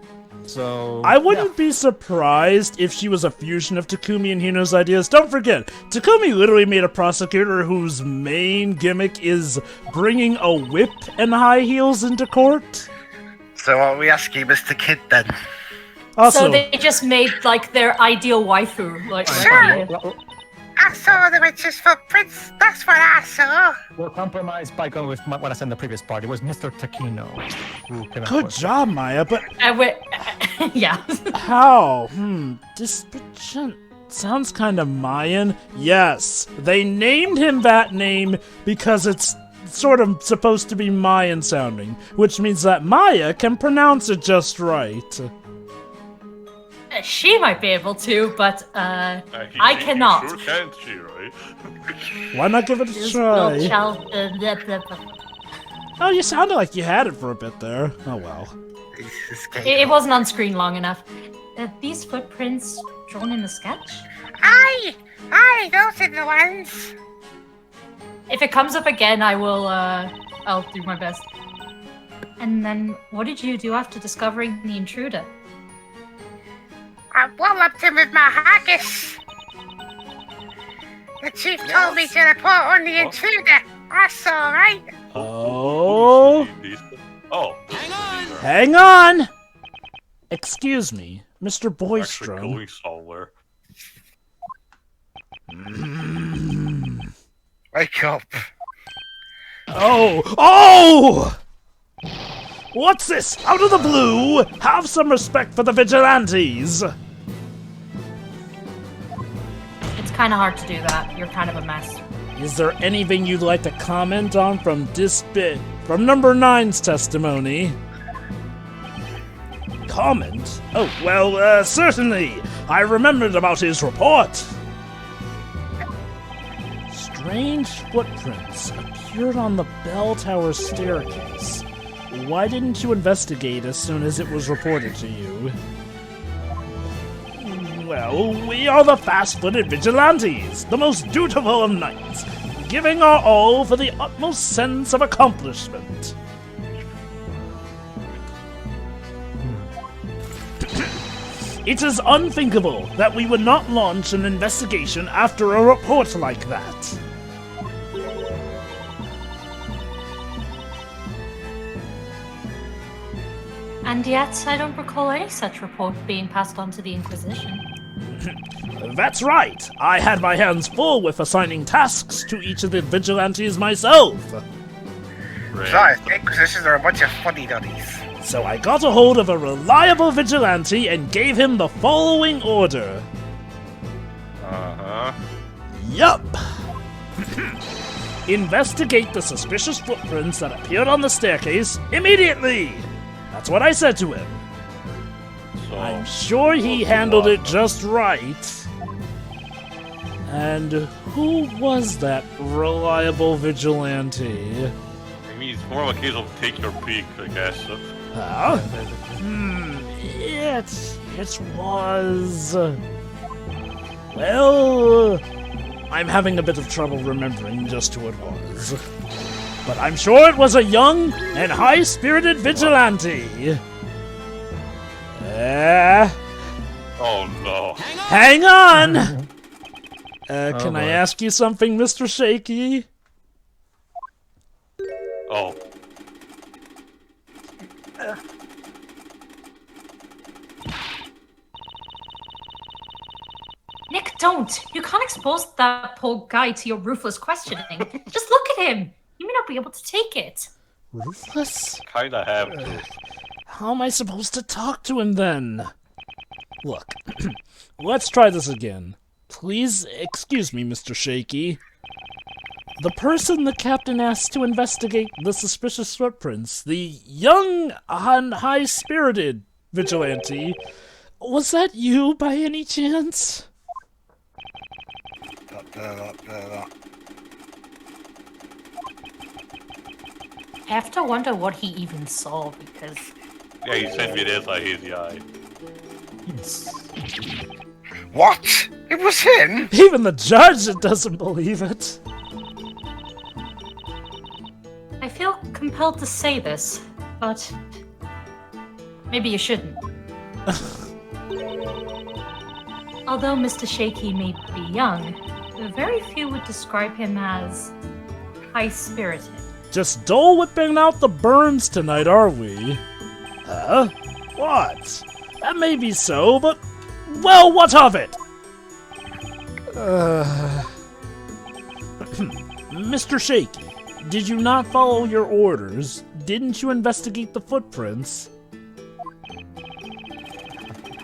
So I wouldn't be surprised if she was a fusion of Takumi and Hino's ideas. Don't forget, Takumi literally made a prosecutor whose main gimmick is bringing a whip and high heels into court. So are we asking Mr. Kid then? Also, So they just made like their ideal waifu. Like, Sure. I saw the witch's footprints. That's what I saw. We're compromised by going with what I said in the previous part. It was Mr. Takino. Who came up good with job, Maya, but yeah. how? Disputant sounds kind of Mayan. Yes, they named him that name because it's sort of supposed to be Mayan sounding, which means that Maya can pronounce it just right. She might be able to, but I cannot. You sure can't, Shiroi. Why not give it a This try? little child, Oh, you sounded like you had it for a bit there. Oh well. it wasn't on screen long enough. These footprints drawn in the sketch? Aye, those are the ones. If it comes up again, I will, I'll do my best. And then, what did you do after discovering the intruder? I walloped him with my haggis. The chief told me to report on the intruder. That's all right. Oh, Oh. hang on. Excuse me, Mr. Actually Boystrom. going somewhere. Wake up. Oh! What's this? Out of the blue? Have some respect for the Vigilantes! It's kind of hard to do that. You're kind of a mess. Is there anything you'd like to comment on from this bit? From number 9's testimony? Comment? Oh, well, certainly. I remembered about his report. Strange footprints appeared on the bell tower staircase. Why didn't you investigate as soon as it was reported to you? Well, we are the fast-footed vigilantes, the most dutiful of knights, giving our all for the utmost sense of accomplishment. It is unthinkable that we would not launch an investigation after a report like that. And yet, I don't recall any such report being passed on to the Inquisition. That's right. I had my hands full with assigning tasks to each of the vigilantes myself. Besides, the Inquisitions are a bunch of funny duddies. So I got a hold of a reliable vigilante and gave him the following order. Uh-huh. Yup. Investigate the suspicious footprints that appeared on the staircase immediately. That's what I said to him. So, I'm sure he handled it just right. And who was that reliable vigilante? I mean, it's more of a case of take your pick, I guess. Huh? It was... Well... I'm having a bit of trouble remembering just who it was. But I'm sure it was a young and high-spirited vigilante. Oh no. Hang on! Can I ask you something, Mr. Shaky? Oh. Nick, don't! You can't expose that poor guy to your ruthless questioning. Just look at him! You may not be able to take it. Ruthless? Kinda have to. How am I supposed to talk to him then? Look, let's try this again. Please excuse me, Mr. Shaky. The person the captain asked to investigate the suspicious footprints, the young and high-spirited vigilante, was that you by any chance? I have to wonder what he even saw, because... Yeah, he sent me this, I hate the eye. What? It was him? Even the judge doesn't believe it. I feel compelled to say this, but... maybe you shouldn't. Although Mr. Shaky may be young, very few would describe him as high-spirited. Just Dole whipping out the burns tonight, are we? Huh? What? That may be so, but... well, what of it? Mr. Shaky, did you not follow your orders? Didn't you investigate the footprints?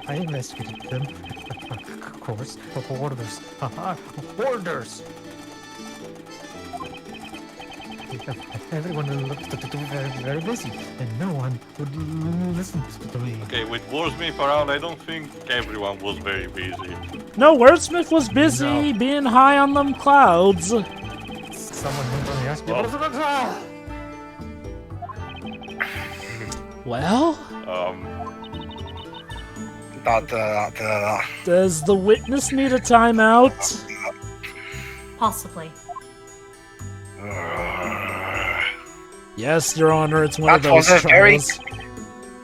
I investigated them. Of course. Orders. Haha. Orders! Everyone looked very, very busy, and no one would listen to me. Okay, with Warsmith around, I don't think everyone was very busy. No, Wordsmith was busy being high on them clouds. Someone went on the ask me, what is it? Well, does the witness need a timeout? Possibly. Yes, Your Honor, it's one of That those was a very- trials.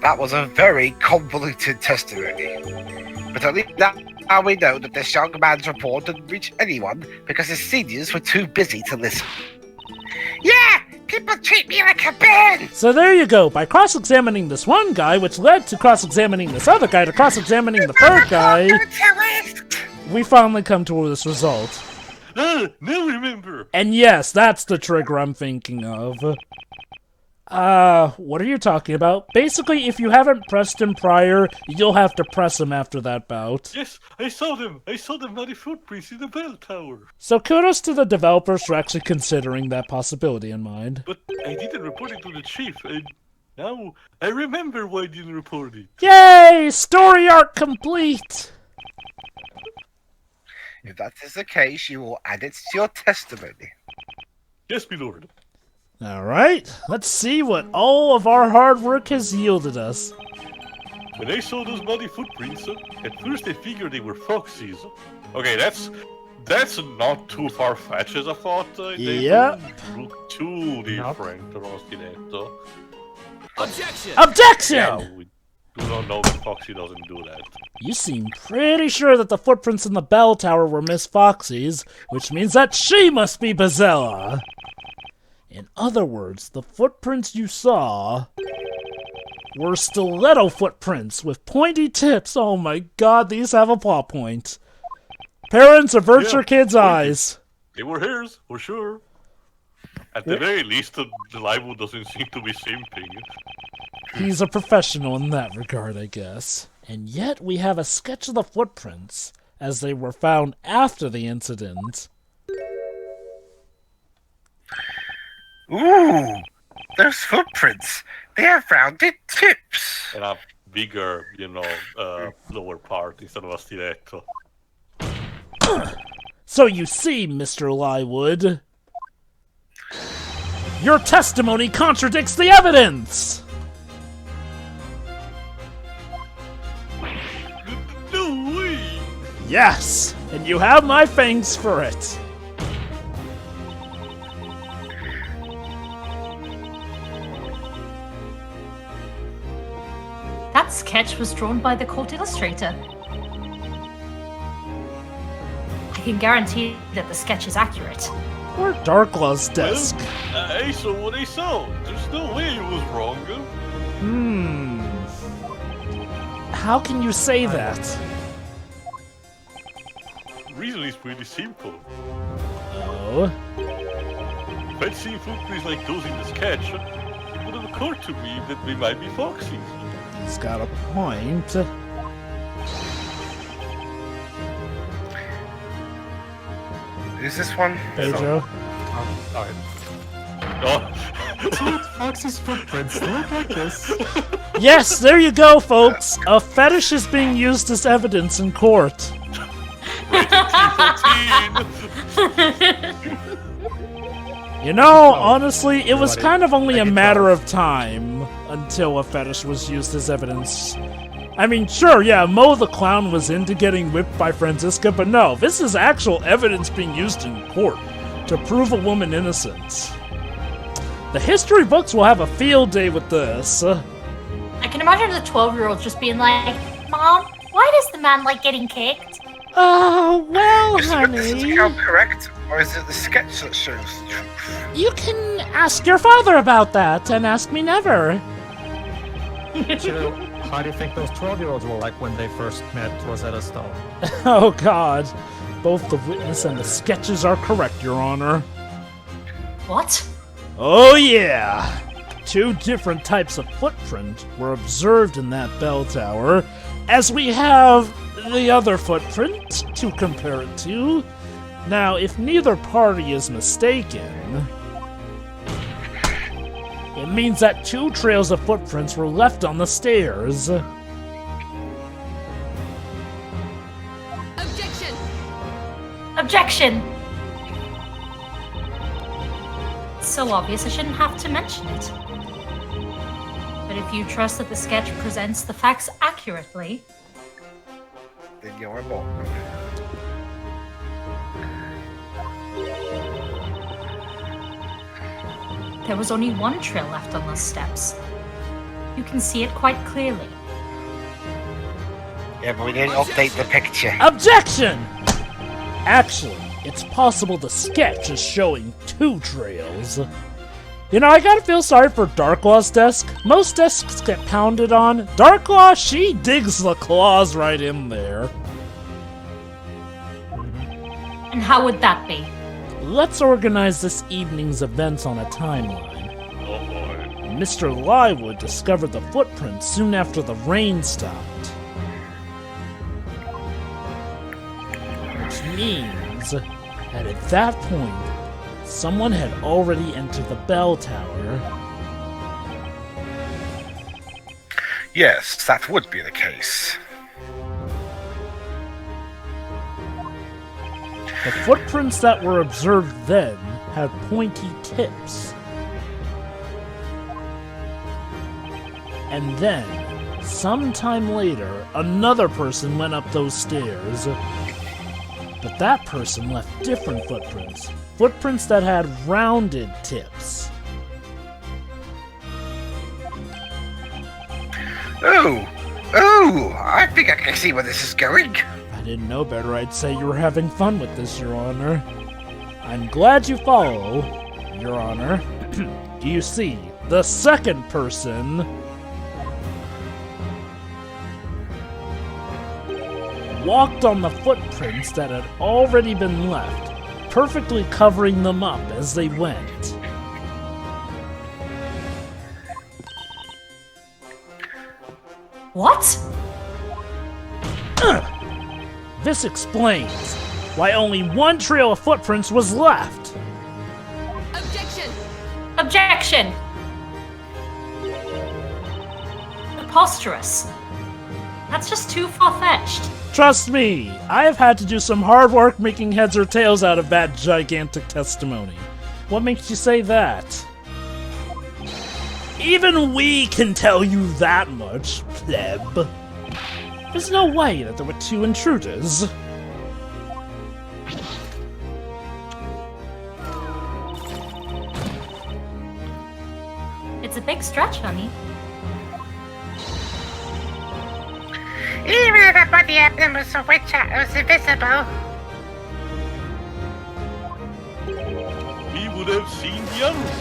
That was a very convoluted testimony. But at least now we know that this young man's report didn't reach anyone because his seniors were too busy to listen. Yeah, people treat me like a bird. So there you go. By cross-examining this one guy, which led to cross-examining this other guy, to cross-examining the third guy, we finally come to this result. Now remember! And yes, that's the trigger I'm thinking of. What are you talking about? Basically, if you haven't pressed him prior, you'll have to press him after that bout. Yes, I saw them! I saw the bloody footprints in the bell tower! So kudos to the developers for actually considering that possibility in mind. But I didn't report it to the chief, and now I remember why I didn't report it. Yay! Story arc complete! If that is the case, you will add it to your testimony. Yes, my lord. Alright, let's see what all of our hard work has yielded us. When I saw those bloody footprints, at first I figured they were foxes. Okay, that's not too far-fetched as I thought. They Yep. don't look too different, Rostinetto. Objection! Objection! Yeah, we do not know that Foxy doesn't do that. You seem pretty sure that the footprints in the bell tower were Miss Foxy's, which means that she must be Bazella. In other words, the footprints you saw were stiletto footprints with pointy tips. Oh my god, these have a plot point. Parents, avert your kids' eyes. They were hers, for sure. At the very least, the libel doesn't seem to be simping. He's a professional in that regard, I guess. And yet we have a sketch of the footprints as they were found after the incident. Ooh, those footprints. They have rounded tips. And a bigger, lower part instead of a stiletto. So you see, Mr. Lywood, your testimony contradicts the evidence! No way! Yes, and you have my thanks for it. That sketch was drawn by the court illustrator. I can guarantee that the sketch is accurate. Or Darklaw's desk. I saw what I saw. There's no way it was wrong. How can you say that? The reason is pretty simple. Oh? If I'd seen footprints like those in the sketch, it would have occurred to me that they might be foxes. He's got a point. Who's this one? Pedro. Alright. Oh, Fox's footprints look like this. Yes, there you go, folks. A fetish is being used as evidence in court. You know, honestly, it was kind of only a matter of time until a fetish was used as evidence. I mean, sure, yeah, Mo the Clown was into getting whipped by Franziska, but no, this is actual evidence being used in court to prove a woman innocent. The history books will have a field day with this. I can imagine the 12-year-old just being like, Mom, why does the man like getting kicked? Oh, well, Is this honey, account correct, or is it the sketch that shows the truth? you can ask your father about that and ask me never. Chill, how do you think those 12-year-olds were like when they first met Rosetta Stone? Oh, God. Both the witness and the sketches are correct, Your Honor. What? Oh, yeah. 2 different types of footprint were observed in that bell tower, as we have the other footprint to compare it to. Now, if neither party is mistaken, it means that 2 trails of footprints were left on the stairs. Objection! Objection! It's so obvious I shouldn't have to mention it. But if you trust that the sketch presents the facts accurately, Then you're wrong. there was only one trail left on those steps. You can see it quite clearly. Yeah, but we didn't update the picture. Objection! Actually, it's possible the sketch is showing 2 trails. You know, I gotta feel sorry for Darklaw's desk. Most desks get pounded on. Darklaw, she digs the claws right in there. And how would that be? Let's organize this evening's events on a timeline. oh boy. Mr. Lywood discovered the footprints soon after the rain stopped. Which means that at that point, someone had already entered the bell tower. Yes, that would be the case. The footprints that were observed then had pointy tips. And then, sometime later, another person went up those stairs. But that person left different footprints. Footprints that had rounded tips. Oh, I think I can see where this is going. If I didn't know better, I'd say you were having fun with this, Your Honor. I'm glad you follow, Your Honor. Do you see the second person walked on the footprints that had already been left, perfectly covering them up as they went? What? This explains why only one trail of footprints was left. Objection! Objection! Preposterous. That's just too far-fetched. Trust me, I have had to do some hard work making heads or tails out of that gigantic testimony. What makes you say that? Even we can tell you that much, pleb. There's no way that there were 2 intruders. It's a big stretch, honey. Even if the body evidence was a witch was invisible. We would have seen the others.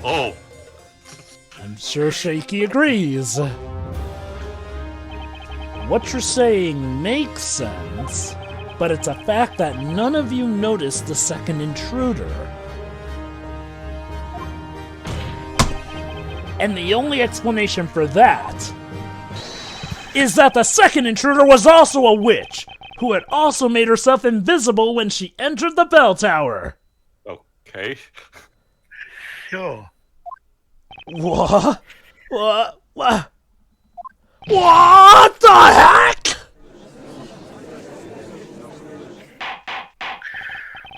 Oh, I'm sure Shaky agrees. What you're saying makes sense, but it's a fact that none of you noticed the second intruder. And the only explanation for that is that the second intruder was also a witch, who had also made herself invisible when she entered the bell tower. okay. Sure. What? What the heck?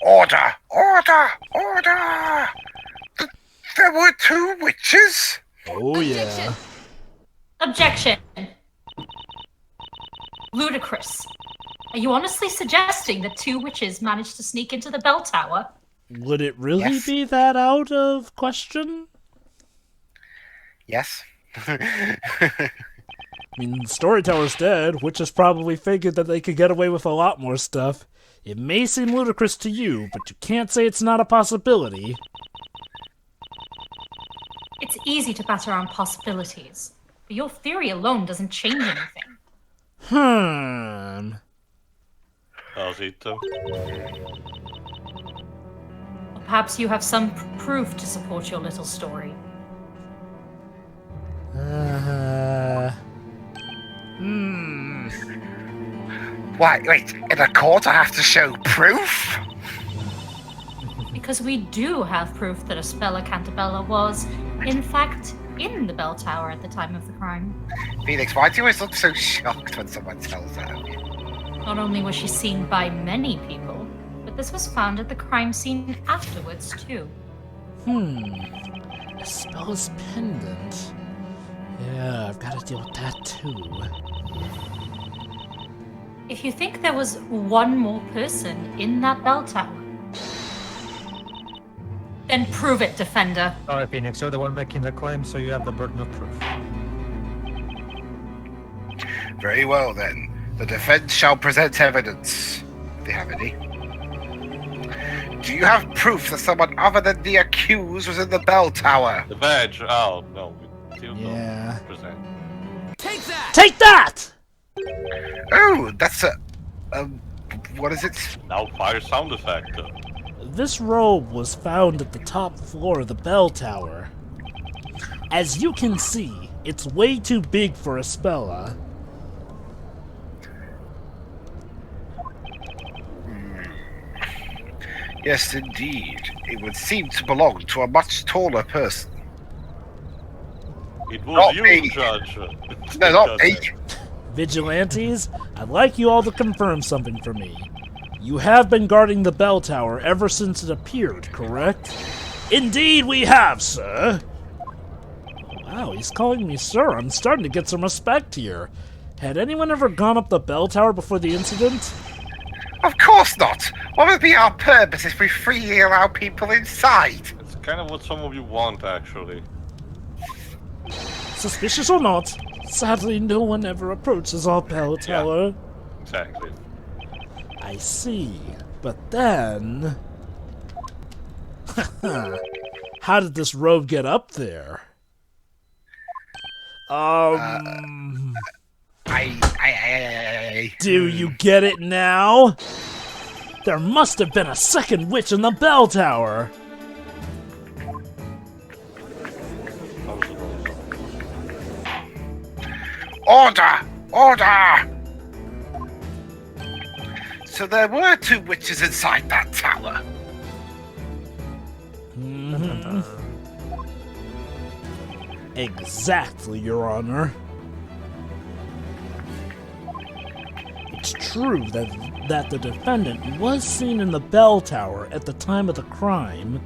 Order! Order! Order! There were 2 witches? Oh yeah. Objection. Ludicrous. Are you honestly suggesting that 2 witches managed to sneak into the bell tower? Would it really Yes. be that out of question? Yes. I mean, Story Tower's dead, witches probably figured that they could get away with a lot more stuff. It may seem ludicrous to you, but you can't say it's not a possibility. It's easy to bat around possibilities, but your theory alone doesn't change anything. Does it? Or perhaps you have some proof to support your little story. Wait, in a court I have to show proof? Because we do have proof that Espella Cantabella was, in fact, in the bell tower at the time of the crime. Phoenix, why do you always look so shocked when someone tells that? Not only was she seen by many people, but this was found at the crime scene afterwards, too. Espella's pendant. Yeah, I've got to deal with that too. If you think there was one more person in that bell tower, then prove it, Defender. Alright, Phoenix, you're the one making the claim, so you have the burden of proof. Very well then. The defense shall present evidence. If they have any. Do you have proof that someone other than the accused was in the bell tower? The badge. Oh, no. We still Yeah. don't present. Take that! Oh, that's a... what is it? Now fire sound effect. This robe was found at the top floor of the bell tower. As you can see, it's way too big for Espella. Yes, indeed. It would seem to belong to a much taller person. It Not was you, me. Judge. No, not me. Vigilantes, I'd like you all to confirm something for me. You have been guarding the bell tower ever since it appeared, correct? Indeed we have, sir! Wow, he's calling me sir. I'm starting to get some respect here. Had anyone ever gone up the bell tower before the incident? Of course not! What would be our purpose if we freely allow people inside? It's kind of what some of you want, actually. Suspicious or not, sadly no one ever approaches our bell tower. Exactly. I see. But then... How did this robe get up there? Do you get it now? There must have been a second witch in the bell tower. Order! Order! So there were 2 witches inside that tower. Exactly, Your Honor. it's true that the defendant was seen in the bell tower at the time of the crime,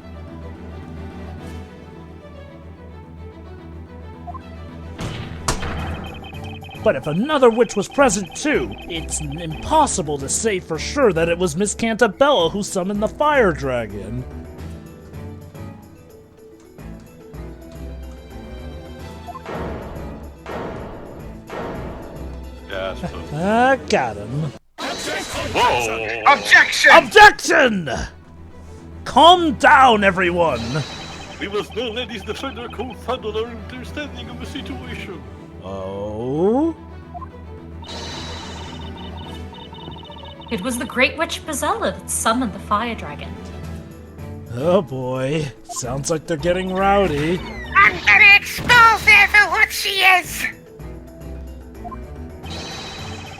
but if another witch was present too, it's impossible to say for sure that it was Miss Cantabella who summoned the fire dragon. Yes, but... I got him. Whoa! Objection! Objection! Calm down, everyone! We must now let these defender co-fund on our understanding of the situation. Oh? It was the Great Witch Bezella that summoned the fire dragon. Oh boy. Sounds like they're getting rowdy. I'm gonna expose her for what she is.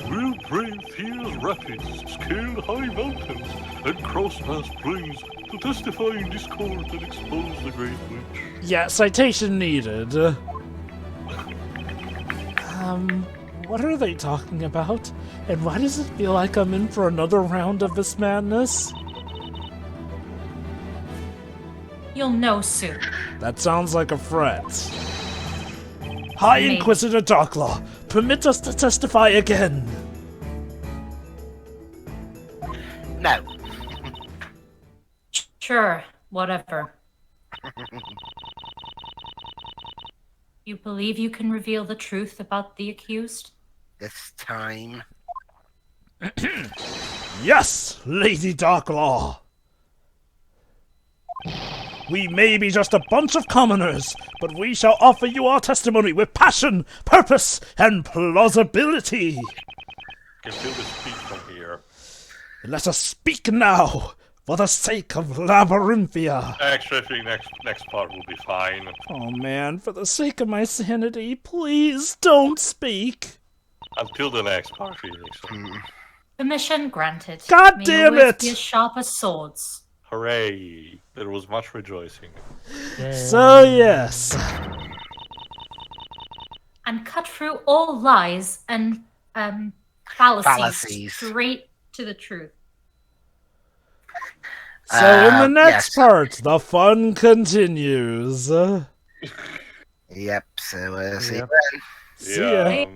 We'll brave Fear's rapids, scale high mountains, and cross vast plains to testify in this court and expose the Great Witch. Yeah, citation needed. What are they talking about? And why does it feel like I'm in for another round of this madness? You'll know soon. That sounds like a threat. High Maybe. Inquisitor Darklaw, permit us to testify again. No. Sure, whatever. You believe you can reveal the truth about the accused? This time. Yes, Lady Darklaw. We may be just a bunch of commoners, but we shall offer you our testimony with passion, purpose, and plausibility. Can feel the speed from here. Let us speak now, for the sake of Labyrinthia. Actually, I think next part will be fine. Oh man, for the sake of my sanity, please don't speak. Until the next part, Felix. Permission granted. God May damn your words it! be as sharp as swords. Hooray! There was much rejoicing. So yes. And cut through all lies and fallacies straight to the truth. So in the next yes. part, the fun continues. Yep, so see Yep. you then. See ya. Yeah,